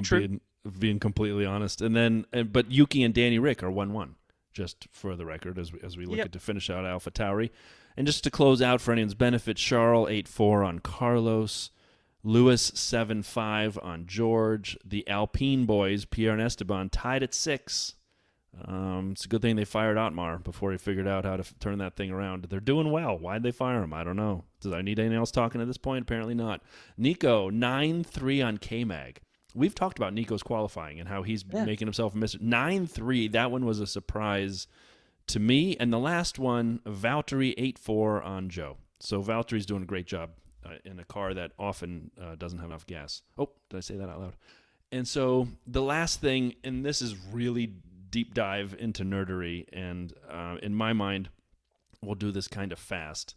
True. Being completely honest. And then, but Yuki and Danny Rick are 1-1, just for the record, as we look at to finish out Alpha Tauri. And just to close out for anyone's benefit, Charles 8-4 on Carlos, Lewis 7-5 on George. The Alpine boys, Pierre and Esteban, tied at 6. It's a good thing they fired Otmar before he figured out how to turn that thing around. They're doing well. Why'd they fire him? I don't know. Does I need anyone else talking at this point? Apparently not. Nico, 9-3 on K-Mag. We've talked about Nico's qualifying and how he's making himself a miss. 9-3, that one was a surprise to me. And the last one, Valtteri 8-4 on Joe. So Valtteri's doing a great job in a car that often doesn't have enough gas. Oh, did I say that out loud? And so the last thing, and this is really deep dive into nerdery, and in my mind, we'll do this kind of fast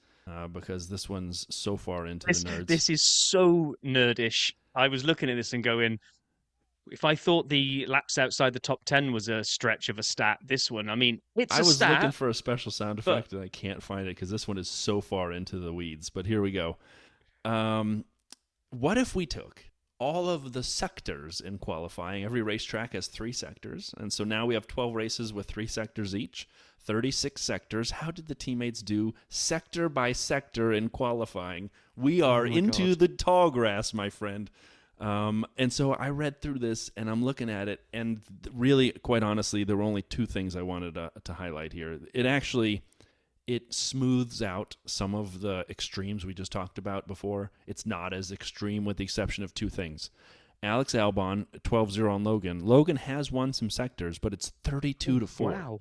because this one's so far into the nerds. This is so nerdish. I was looking at this and going, if I thought the laps outside the top 10 was a stretch of a stat, this one, I mean, it's I a was stat. looking for a special sound effect, and I can't find it because this one is so far into the weeds. But here we go. What if we took all of the sectors in qualifying? Every racetrack has 3 sectors, and so now we have 12 races with 3 sectors each, 36 sectors. How did the teammates do sector by sector in qualifying? We are into the tall grass, my friend. And so I read through this, and I'm looking at it, and really, quite honestly, there were only 2 things I wanted to highlight here. It smooths out some of the extremes we just talked about before. It's not as extreme with the exception of 2 things. Alex Albon, 12-0 on Logan. Logan has won some sectors, but it's 32-4. Wow.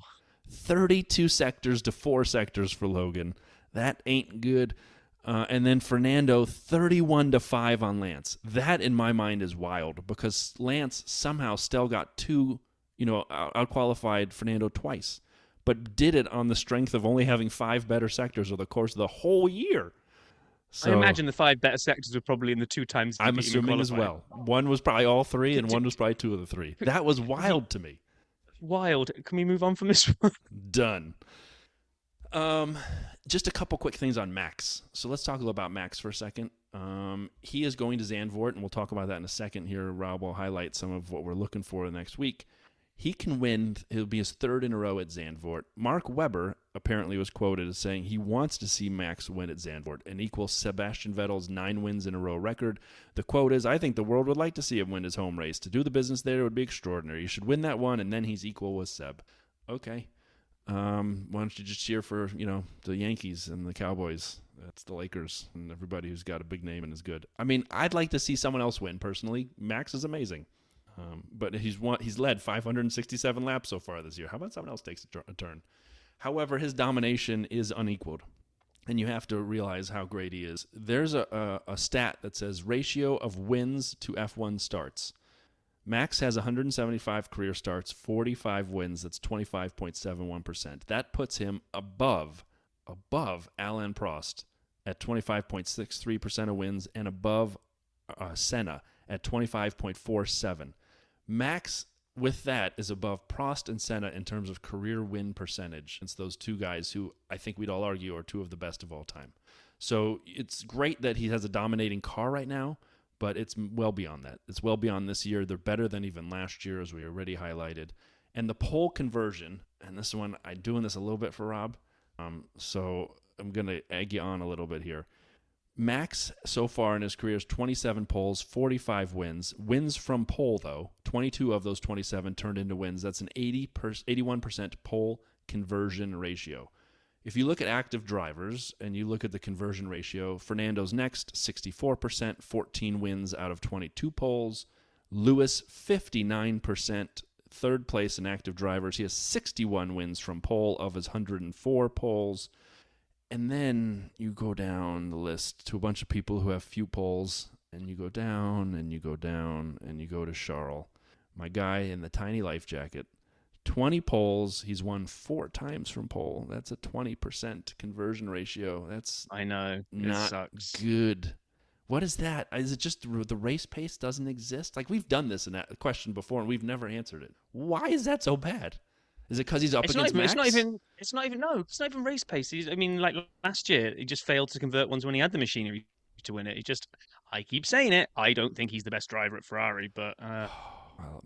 32 sectors to 4 sectors for Logan. That ain't good. And then Fernando, 31-5 on Lance. That, in my mind, is wild because Lance somehow still got outqualified Fernando twice, but did it on the strength of only having 5 better sectors over the course of the whole year. So, I imagine the 5 better sectors were probably in the 2 times. I'm assuming as well. One was probably all 3, and one was probably 2 of the 3. That was wild to me. Wild. Can we move on from this one? Done. Just a couple quick things on Max. So let's talk a little about Max for a second. He is going to Zandvoort, and we'll talk about that in a second here. Rob will highlight some of what we're looking for next week. He can win. It'll be his 3rd in a row at Zandvoort. Mark Webber apparently was quoted as saying he wants to see Max win at Zandvoort and equal Sebastian Vettel's 9 wins in a row record. The quote is, "I think the world would like to see him win his home race. To do the business there would be extraordinary. He should win that one, and then he's equal with Seb." Okay. Why don't you just cheer for, the Yankees and the Cowboys? That's the Lakers and everybody who's got a big name and is good. I mean, I'd like to see someone else win, personally. Max is amazing. But he's led 567 laps so far this year. How about someone else takes a turn? However, his domination is unequaled, and you have to realize how great he is. There's a stat that says ratio of wins to F1 starts. Max has 175 career starts, 45 wins. That's 25.71%. That puts him above Alain Prost at 25.63% of wins and above Senna at 25.47. Max, with that, is above Prost and Senna in terms of career win percentage. It's those 2 guys who I think we'd all argue are 2 of the best of all time. So it's great that he has a dominating car right now, but it's well beyond that. It's well beyond this year. They're better than even last year, as we already highlighted. And the pole conversion, and this one, I'm doing this a little bit for Rob, so I'm going to egg you on a little bit here. Max, so far in his career, is 27 poles, 45 wins. Wins from pole, though, 22 of those 27 turned into wins. That's an 81% pole conversion ratio. If you look at active drivers and you look at the conversion ratio, Fernando's next, 64%, 14 wins out of 22 poles. Lewis, 59%, 3rd place in active drivers. He has 61 wins from pole of his 104 poles. And then you go down the list to a bunch of people who have few poles, and you go down, and you go down, and you go to Charles, my guy in the tiny life jacket. 20 poles. He's won 4 times from pole. That's a 20% conversion ratio. That's I know. not sucks. good. What is that? Is it just the race pace doesn't exist? Like, we've done this in that question before, and we've never answered it. Why is that so bad? Is it because he's up against Max? It's not even race pace. Like last year, he just failed to convert ones when he had the machinery to win it. I keep saying it. I don't think he's the best driver at Ferrari, but oh,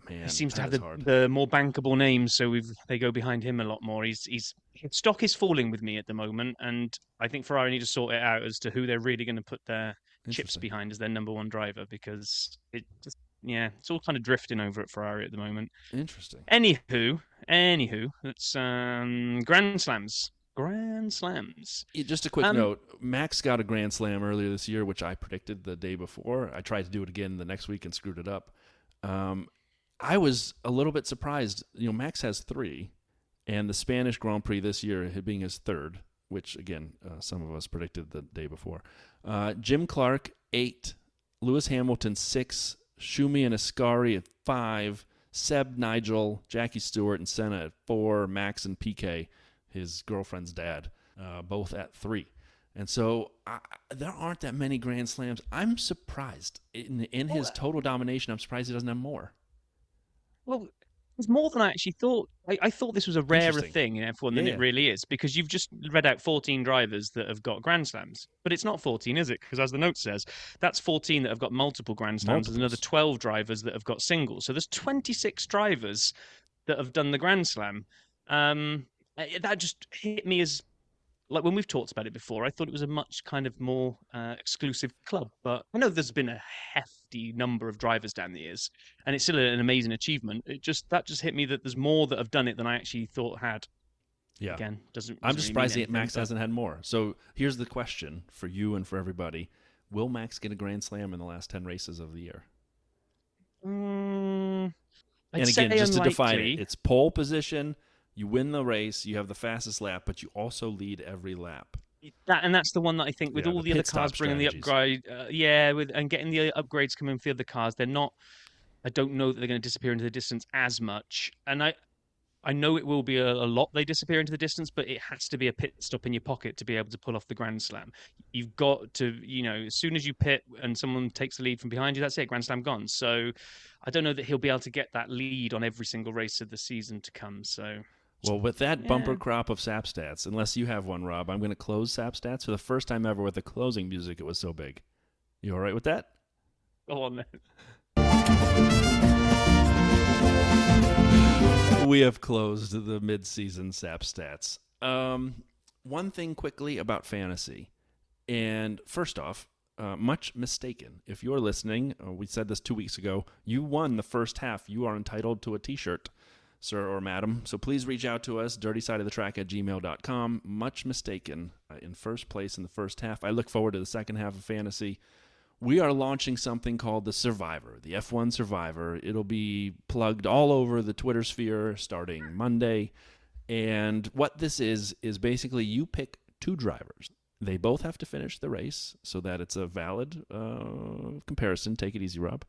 man, he seems to have the more bankable names, so they go behind him a lot more. His stock is falling with me at the moment, and I think Ferrari need to sort it out as to who they're really going to put their chips behind as their number 1 driver, because yeah, it's all kind of drifting over at Ferrari at the moment. Interesting. Anywho, it's Grand Slams. Grand Slams. Just a quick Um, note. Max got a Grand Slam earlier this year, which I predicted the day before. I tried to do it again the next week and screwed it up. I was a little bit surprised. Max has 3, and the Spanish Grand Prix this year being his 3rd, which, again, some of us predicted the day before. Jim Clark, 8. Lewis Hamilton, 6. Schumi and Ascari at 5. Seb, Nigel, Jackie Stewart, and Senna at 4. Max and PK, his girlfriend's dad, both at 3. And so there aren't that many Grand Slams. I'm surprised. In his total domination, I'm surprised he doesn't have more. well, it's more than I actually thought. I thought this was a rarer Interesting. thing in F1 than Yeah. it really is, because you've just read out 14 drivers that have got Grand Slams. But it's not 14, is it? Because as the note says, that's 14 that have got multiple Grand Slams. There's another Multiples. 12 drivers that have got singles. So there's 26 drivers that have done the Grand Slam. That just hit me as, like, when we've talked about it before, I thought it was a much kind of more exclusive club. But I know there's been a hefty number of drivers down the years, and it's still an amazing achievement. That just hit me that there's more that have done it than I actually thought had. Yeah. Again, doesn't I'm really just mean surprised anything, Max but- hasn't had more. So here's the question for you and for everybody. Will Max get a Grand Slam in the last 10 races of the year? I'd And again, say just to define unlikely. it, it's pole position. You win the race. You have the fastest lap, but you also lead every lap. That's the one that I think with Yeah, all the the other pit stop cars bringing the strategies. upgrade, and getting the upgrades coming for the other cars, they're not. I don't know that they're going to disappear into the distance as much, and I know it will be a lot they disappear into the distance, but it has to be a pit stop in your pocket to be able to pull off the Grand Slam. You've got to, as soon as you pit and someone takes the lead from behind you, that's it, Grand Slam gone. So I don't know that he'll be able to get that lead on every single race of the season to come. So. Well, with that bumper crop of SAP stats, unless you have one, Rob, I'm going to close SAP stats for the first time ever with the closing music. It was so big. You all right with that? Go on. We have closed the mid-season SAP stats. One thing quickly about fantasy. And first off, much mistaken. If you're listening, we said this 2 weeks ago, you won the first half. You are entitled to a T-shirt, sir or madam. So please reach out to us, dirtysideofthetrack@gmail.com. Much mistaken. In first place in the first half. I look forward to the second half of fantasy. We are launching something called the Survivor, the F1 Survivor. It'll be plugged all over the Twitter sphere starting Monday. And what this is basically you pick 2 drivers. They both have to finish the race so that it's a valid comparison. Take it easy, Rob.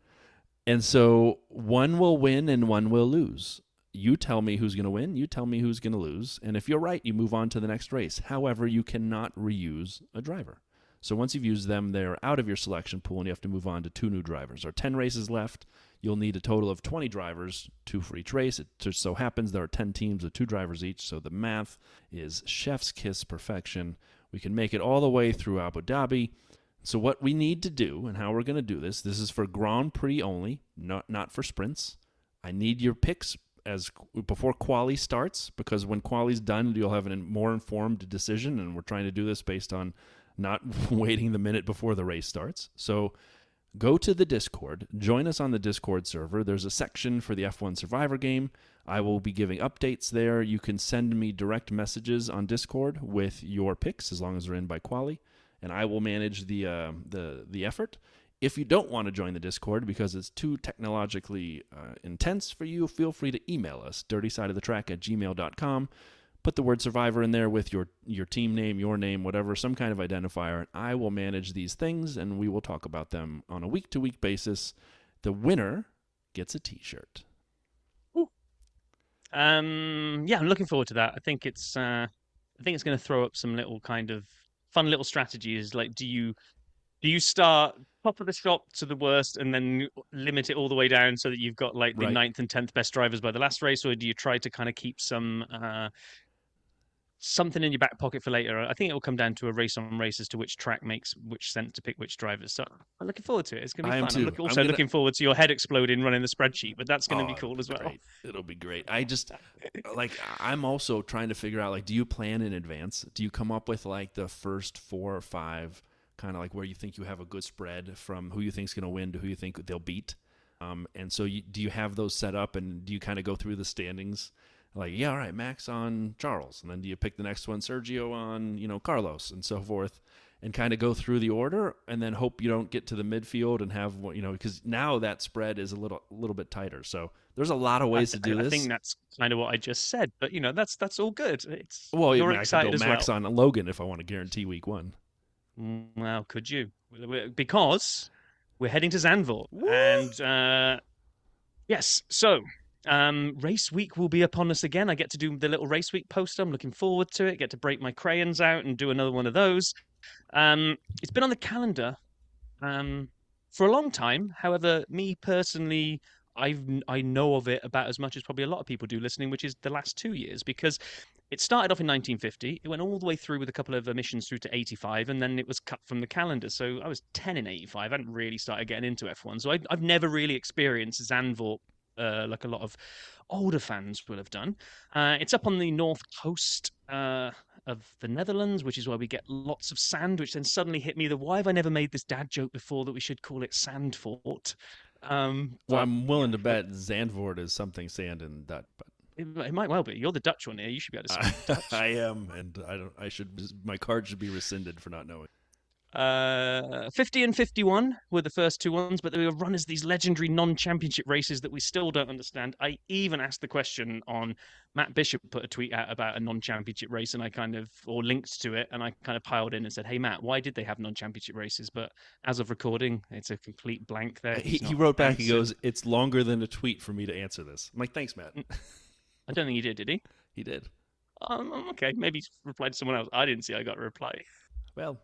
And so one will win and one will lose. You tell me who's going to win. You tell me who's going to lose. And if you're right, you move on to the next race. However, you cannot reuse a driver. So once you've used them, they're out of your selection pool, and you have to move on to 2 new drivers. There are 10 races left. You'll need a total of 20 drivers, 2 for each race. It just so happens there are 10 teams with 2 drivers each, so the math is chef's kiss perfection. We can make it all the way through Abu Dhabi. So what we need to do, and how we're going to do this is for Grand Prix only, not for sprints. I need your picks before quali starts, because when quali's done, you'll have a more informed decision, and we're trying to do this based on not waiting the minute before the race starts. So go to the Discord. Join us on the Discord server. There's a section for the F1 Survivor game. I will be giving updates there. You can send me direct messages on Discord with your picks, as long as they're in by quali, and I will manage the effort. If you don't want to join the Discord because it's too technologically intense for you, feel free to email us, dirtysideofthetrack@gmail.com. Put the word Survivor in there with your team name, your name, whatever, some kind of identifier, and I will manage these things, and we will talk about them on a week-to-week basis. The winner gets a T-shirt. I'm looking forward to that. I think it's going to throw up some little kind of fun little strategies. Like, do you start top of the shop to the worst and then limit it all the way down so that you've got like the Right. 9th and 10th best drivers by the last race, or do you try to kind of keep some something in your back pocket for later? I think it will come down to a race on race as to which track makes which sense to pick which drivers. So I'm looking forward to it. It's going to be I am fun. too. I'm also looking forward to your head exploding running the spreadsheet, but that's going to be cool as well. Great. It'll be great. I just, I'm also trying to figure out, do you plan in advance? Do you come up with, the first 4 or 5, kind of where you think you have a good spread from who you think's going to win to who you think they'll beat? And so do you have those set up, and do you kind of go through the standings? Like, yeah, all right, Max on Charles, and then do you pick the next one, Sergio on, Carlos, and so forth, and kind of go through the order, and then hope you don't get to the midfield and have, because now that spread is a little bit tighter. So there's a lot of ways to do this. I think that's kind of what I just said, but that's all good. You're excited I could go as Max well. on Logan if I want to guarantee week 1. Well, could you? Because we're heading to Zandvoort, Woo! and yes, so race week will be upon us again. I get to do the little race week poster. I'm looking forward to it. Get to break my crayons out and do another one of those. It's been on the calendar for a long time. However, me personally, I know of it about as much as probably a lot of people do listening, which is the last 2 years, because it started off in 1950. It went all the way through with a couple of emissions through to 85, and then it was cut from the calendar. So I was 10 in 85. I hadn't really started getting into F1. So I've never really experienced Zandvoort like a lot of older fans will have done. It's up on the north coast of the Netherlands, which is where we get lots of sand, which then suddenly hit me that why have I never made this dad joke before that we should call it Sandfort? Well, I'm willing to bet Zandvoort is something sand and that, but it might well be. You're the Dutch one here. You should be able to speak Dutch. I am, and my card should be rescinded for not knowing. 50 and 51 were the first 2 ones, but they were run as these legendary non-championship races that we still don't understand. I even asked the question on Matt Bishop put a tweet out about a non-championship race, and or linked to it, and I kind of piled in and said, "Hey Matt, why did they have non-championship races?" But as of recording, it's a complete blank there. He wrote back. He goes, "It's longer than a tweet for me to answer this." I'm like, "Thanks, Matt." I don't think he did he? He did. Okay, maybe he replied to someone else. I didn't see I got a reply. Well.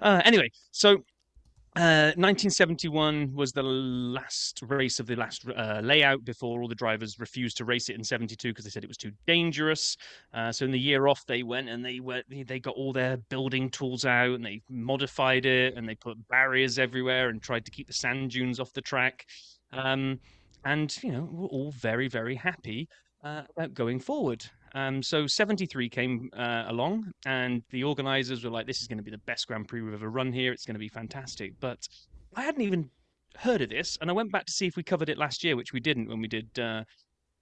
Anyway, so 1971 was the last race of the last layout before all the drivers refused to race it in 72 because they said it was too dangerous. So in the year off, they went and they got all their building tools out and they modified it and they put barriers everywhere and tried to keep the sand dunes off the track. And we're all very, very happy about going forward. So 73 came along, and the organisers were like, this is going to be the best Grand Prix we've ever run here. It's going to be fantastic. But I hadn't even heard of this, and I went back to see if we covered it last year, which we didn't when we did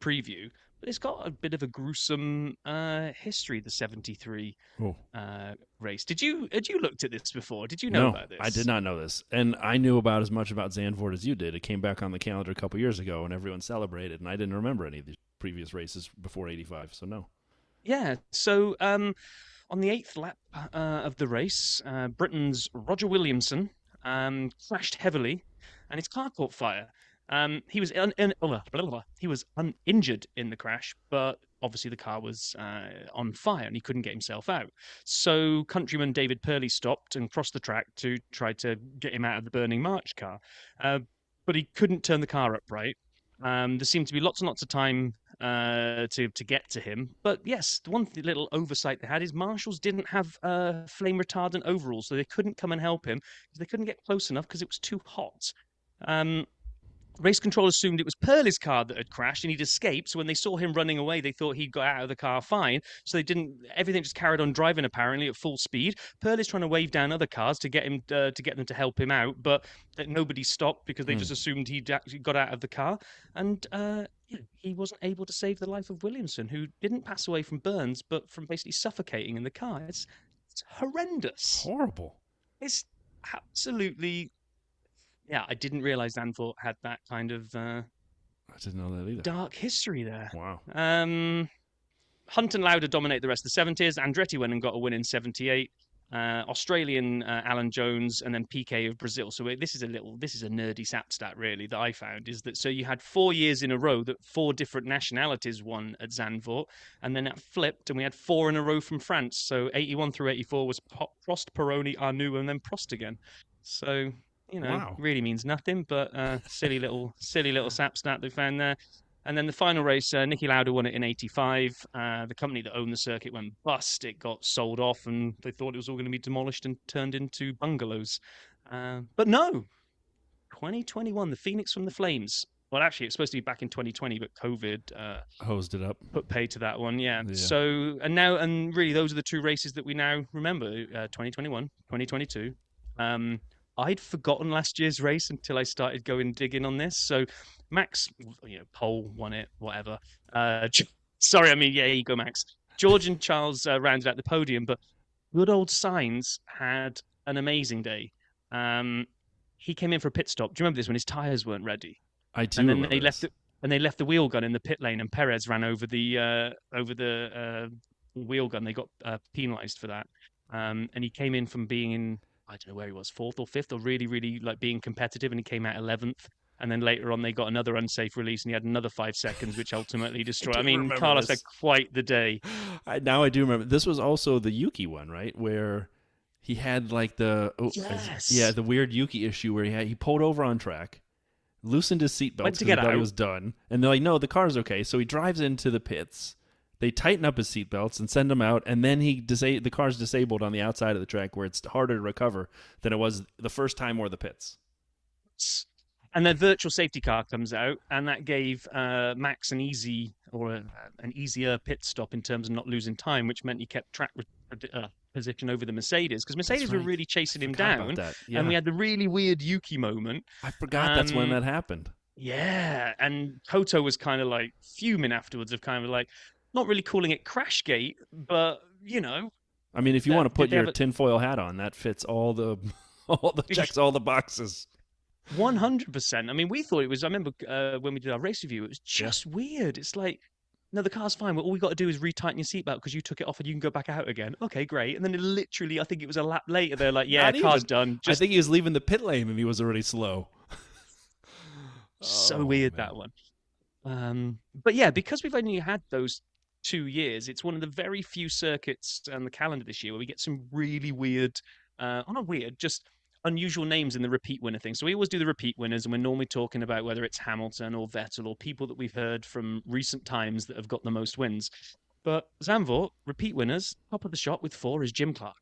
preview. But it's got a bit of a gruesome history, the 73 race. Had you looked at this before? Did you know about this? I did not know this. And I knew about as much about Zandvoort as you did. It came back on the calendar a couple years ago, and everyone celebrated, and I didn't remember any of these previous races before 85, so no. Yeah, so on the 8th lap of the race, Britain's Roger Williamson crashed heavily, and his car caught fire. He was uninjured in the crash, but obviously the car was on fire and he couldn't get himself out. So countryman David Purley stopped and crossed the track to try to get him out of the burning March car, but he couldn't turn the car upright. There seemed to be lots and lots of time to get to him. But yes, the one little oversight they had is marshals didn't have flame retardant overalls, so they couldn't come and help him because they couldn't get close enough because it was too hot. Race control assumed it was Purley's car that had crashed and he'd escaped. So when they saw him running away, they thought he'd got out of the car fine. So everything just carried on driving apparently at full speed. Purley's trying to wave down other cars to get them to help him out, but nobody stopped because they just assumed he'd actually got out of the car. And he wasn't able to save the life of Williamson, who didn't pass away from burns, but from basically suffocating in the car. It's horrendous. Horrible. It's absolutely... Yeah, I didn't realize Zandvoort had that kind of I didn't know that either. Dark history there. Wow. Hunt and Lauda dominate the rest of the 70s. Andretti went and got a win in 78. Australian Alan Jones and then Piquet of Brazil. So this is a nerdy stat really that I found is that so you had 4 years in a row that 4 different nationalities won at Zandvoort, and then that flipped and we had 4 in a row from France. So 81 through 84 was Prost, Peroni, Arnoux, and then Prost again. So wow. Really means nothing, but silly little sap stat they found there. And then the final race, Niki Lauda won it in 85. The company that owned the circuit went bust. It got sold off, and they thought it was all going to be demolished and turned into bungalows. But no, 2021, the Phoenix from the Flames. Well, actually, it's supposed to be back in 2020, but COVID hosed it up. Put pay to that one, yeah. So, and really, those are the 2 races that we now remember, 2021, 2022. I'd forgotten last year's race until I started going digging on this. So Max, pole won it, whatever. Sorry, I mean, yeah, you go, Max. George and Charles rounded out the podium, but good old Sainz had an amazing day. Um, he came in for a pit stop. Do you remember this when his tires weren't ready? I do And then remember this. they left the wheel gun in the pit lane, and Perez ran over the wheel gun. They got penalised for that. And he came in from being in, I don't know where he was, fourth or fifth, or really, really like being competitive, and he came out 11th. And then later on, they got another unsafe release, and he had another 5 seconds, which ultimately destroyed. I mean, Carlos had quite the day. Now I do remember. This was also the Yuki one, right? Where he had like the Yes. the weird Yuki issue where he pulled over on track, loosened his seatbelt Went to because he get thought he out. was done, and they're like, "No, the car's okay." So he drives into the pits. They tighten up his seatbelts and send him out, and then the car's disabled on the outside of the track where it's harder to recover than it was the first time or the pits. And then virtual safety car comes out, and that gave Max an easier pit stop in terms of not losing time, which meant he kept track position over the Mercedes, because Mercedes were really chasing him down. Yeah. And we had the really weird Yuki moment. I forgot that's when that happened. Yeah, and Toto was kind of like fuming afterwards, of kind of like not really calling it Crashgate, but I mean, if you want to put your tinfoil hat on, that fits all the checks all the boxes. 100%. I mean, we thought it was. I remember when we did our race review, it was just weird. It's like, no, the car's fine. All we got to do is retighten your seatbelt because you took it off and you can go back out again. Okay, great. And then literally, I think it was a lap later. They're like, yeah, car's done. I think he was leaving the pit lane and he was already slow. So weird, that one. But yeah, because we've only had those 2 years, it's one of the very few circuits on the calendar this year where we get some really weird, not weird, just unusual names in the repeat winner thing. So we always do the repeat winners, and we're normally talking about whether it's Hamilton or Vettel or people that we've heard from recent times that have got the most wins. But Zandvoort, repeat winners, top of the shot with 4 is Jim Clark.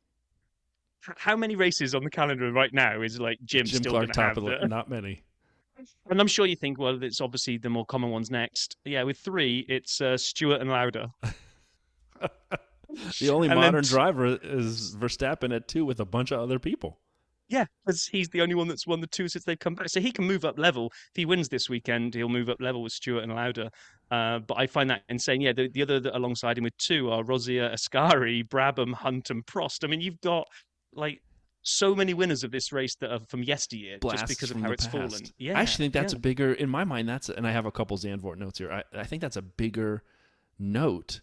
How many races on the calendar right now is like Jim still Clark top of the, not many. And I'm sure you think, well, it's obviously the more common ones next. Yeah, with 3, it's Stewart and Lauda. The only modern driver is Verstappen at 2 with a bunch of other people. Yeah, because he's the only one that's won the 2 since they've come back. So he can move up level. If he wins this weekend, he'll move up level with Stewart and Lauda. But I find that insane. Yeah, the other that alongside him with 2 are Rosier, Ascari, Brabham, Hunt, and Prost. I mean, you've got like so many winners of this race that are from yesteryear, just because of how it's fallen. Yeah, I actually think that's a bigger, in my mind, and I have a couple Zandvoort notes here. I think that's a bigger note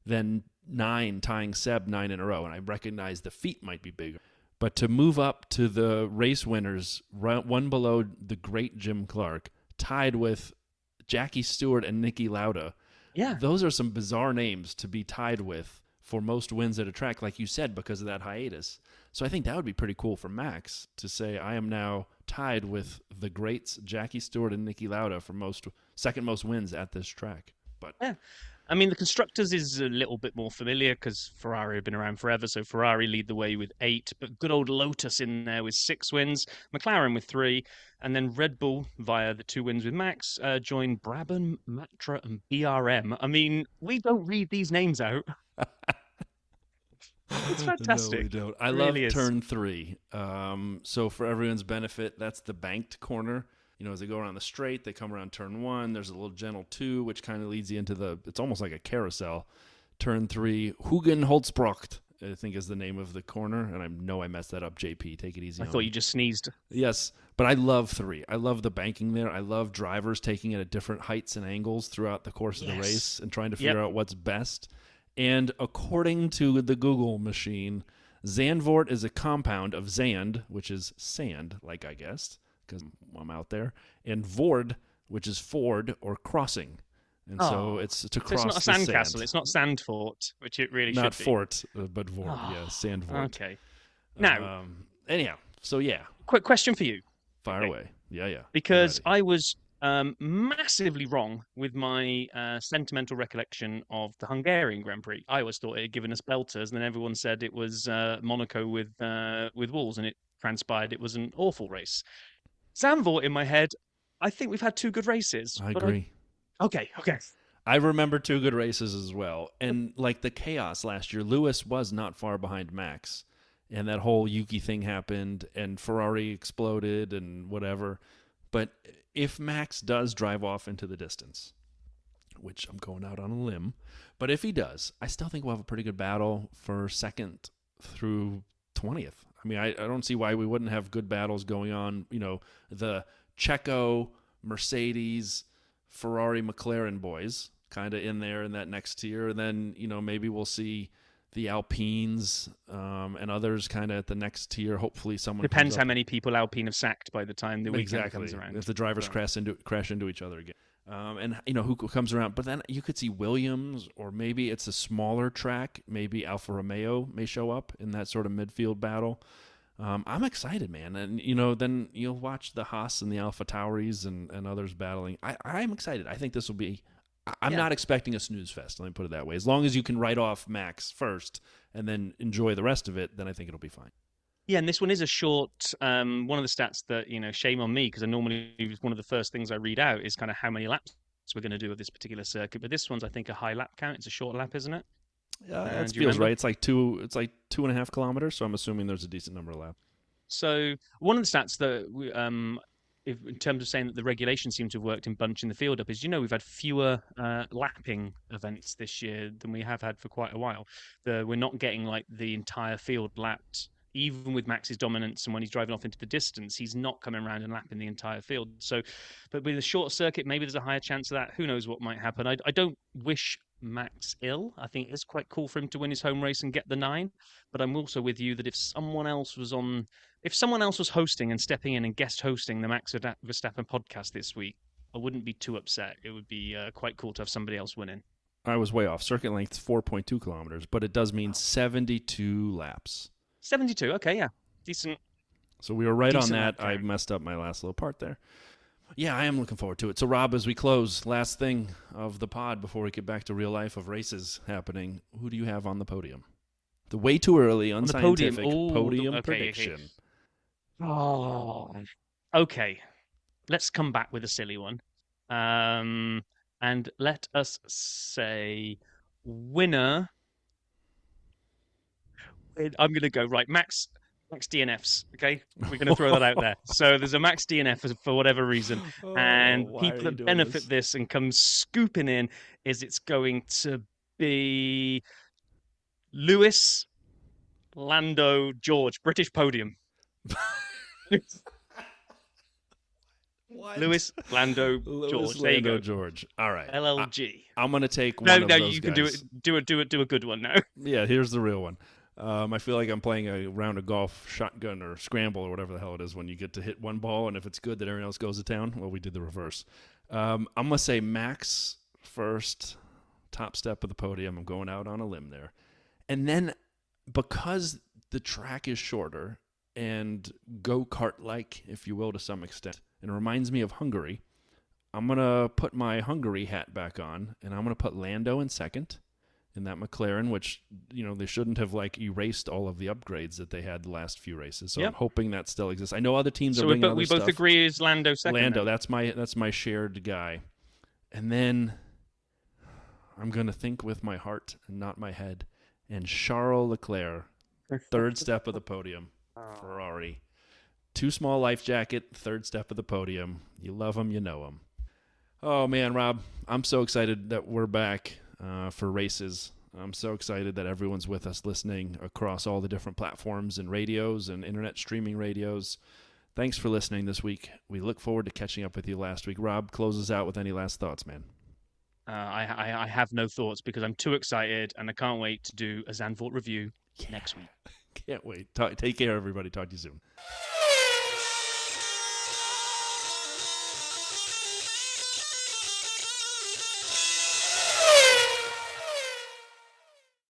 than 9 tying Seb 9 in a row. And I recognize the feat might be bigger. But to move up to the race winners, one below the great Jim Clark, tied with Jackie Stewart and Niki Lauda. Yeah. Those are some bizarre names to be tied with for most wins at a track, like you said, because of that hiatus. So I think that would be pretty cool for Max to say, I am now tied with the greats Jackie Stewart and Niki Lauda for second most wins at this track. But yeah. I mean, the constructors is a little bit more familiar because Ferrari have been around forever. So Ferrari lead the way with 8, but good old Lotus in there with 6 wins, McLaren with 3, and then Red Bull via the 2 wins with Max joined Brabham, Matra, and BRM. I mean, we don't read these names out. It's fantastic. No, we don't. I love turn 3. So for everyone's benefit, that's the banked corner. As they go around the straight, they come around turn 1. There's a little gentle 2, which kind of leads you into it's almost like a carousel. Turn 3, Hugenholzbrocht, I think is the name of the corner. And I know I messed that up, JP. Take it easy. I thought you just sneezed. Yes, but I love 3. I love the banking there. I love drivers taking it at different heights and angles throughout the course of the race and trying to figure out what's best. And according to the Google machine, Zandvoort is a compound of Zand, which is sand, like I guessed, because I'm out there, and Vord, which is ford or crossing. And so it's to cross the sand. It's not a sandcastle. It's not Sandfort, which it really should be. Not fort, but Vord. Sandvort. Okay. Now, anyhow, so yeah. Quick question for you. Fire away. Yeah. Because I was massively wrong with my sentimental recollection of the Hungarian Grand Prix. I always thought it had given us belters, and then everyone said it was Monaco with walls, and it transpired it was an awful race. Zandvoort, in my head, I think we've had 2 good races. I agree. Okay. I remember 2 good races as well. And like the chaos last year, Lewis was not far behind Max. and that whole Yuki thing happened, and Ferrari exploded and whatever. But if Max does drive off into the distance, which I'm going out on a limb, but if he does, I still think we'll have a pretty good battle for second through 20th. I mean, I don't see why we wouldn't have good battles going on. You know, the Checo, Mercedes, Ferrari, McLaren boys kind of in there in that next tier. And then, you know, maybe we'll see the Alpines and others kind of at the next tier. Hopefully someone Depends how many people Alpine have sacked by the time the weekend comes around. If the drivers crash into each other again. And, you know, who comes around. But then you could see Williams, or maybe it's a smaller track. Maybe Alfa Romeo may show up in that sort of midfield battle. I'm excited, man. And, you know, then you'll watch the Haas and the Alpha Tauris and others battling. I'm excited. I think this will be – I'm not expecting a snooze fest, let me put it that way. As long as you can write off Max first and then enjoy the rest of it, then I think it'll be fine. Yeah, and this one is a short. One of the stats that, you know, shame on me, because I normally, one of the first things I read out is kind of how many laps we're going to do of this particular circuit. But this one's, I think, a high lap count. It's a short lap, isn't it? That feels right. It's like 2.5 kilometers. So I'm assuming there's a decent number of laps. So one of the stats that we, in terms of saying that the regulations seem to have worked in bunching the field up, is, you know, we've had fewer lapping events this year than we have had for quite a while. We're not getting like the entire field lapped. Even with Max's dominance, and when he's driving off into the distance, he's not coming around and lapping the entire field. So, but with a short circuit, maybe there's a higher chance of that. Who knows what might happen? I don't wish Max ill. I think it's quite cool for him to win his home race and get the 9. But I'm also with you that if someone else was hosting and stepping in and guest hosting the Max Verstappen podcast this week, I wouldn't be too upset. It would be quite cool to have somebody else winning. I was way off. Circuit length's 4.2 kilometers, but it does mean 72 laps. 72, okay, yeah. Decent. So we were right on that. Lap I messed up my last little part there. Yeah, I am looking forward to it. So, Rob, as we close, last thing of the pod before we get back to real life of races happening, who do you have on the podium? The way too early, unscientific podium prediction. Okay. Oh, okay. Let's come back with a silly one. And let us say winner. I'm going to go, right, Max DNFs, okay? We're going to throw that out there. So there's a Max DNF for whatever reason. And people that benefit this and come scooping in is it's going to be Lewis, Lando, George, British podium. Lewis, Lando, George. There you go. George. All right. LLG. I'm going to take one of those No, you can guys. do a good one now. Yeah, here's the real one. I feel like I'm playing a round of golf, shotgun, or scramble, or whatever the hell it is when you get to hit one ball, and if it's good, then everyone else goes to town. Well, we did the reverse. I'm going to say Max first, top step of the podium. I'm going out on a limb there. And then because the track is shorter and go-kart-like, if you will, to some extent, and it reminds me of Hungary, I'm going to put my Hungary hat back on, and I'm going to put Lando in second. In that McLaren, which, you know, they shouldn't have like erased all of the upgrades that they had the last few races. So I'm hoping that still exists. I know other teams are bringing other stuff. So we both agree is Lando second. Lando, that's my shared guy. And then I'm gonna think with my heart and not my head. And Charles Leclerc, third step of the podium, Ferrari. Too small life jacket, third step of the podium. You love him, you know him. Oh man, Rob, I'm so excited that we're back. For races. I'm so excited that everyone's with us listening across all the different platforms and radios and internet streaming radios. Thanks for listening this week. We look forward to catching up with you last week. Rob, close us out with any last thoughts, man. I have no thoughts because I'm too excited and I can't wait to do a Zandvoort review next week. Can't wait. Take care, everybody. Talk to you soon.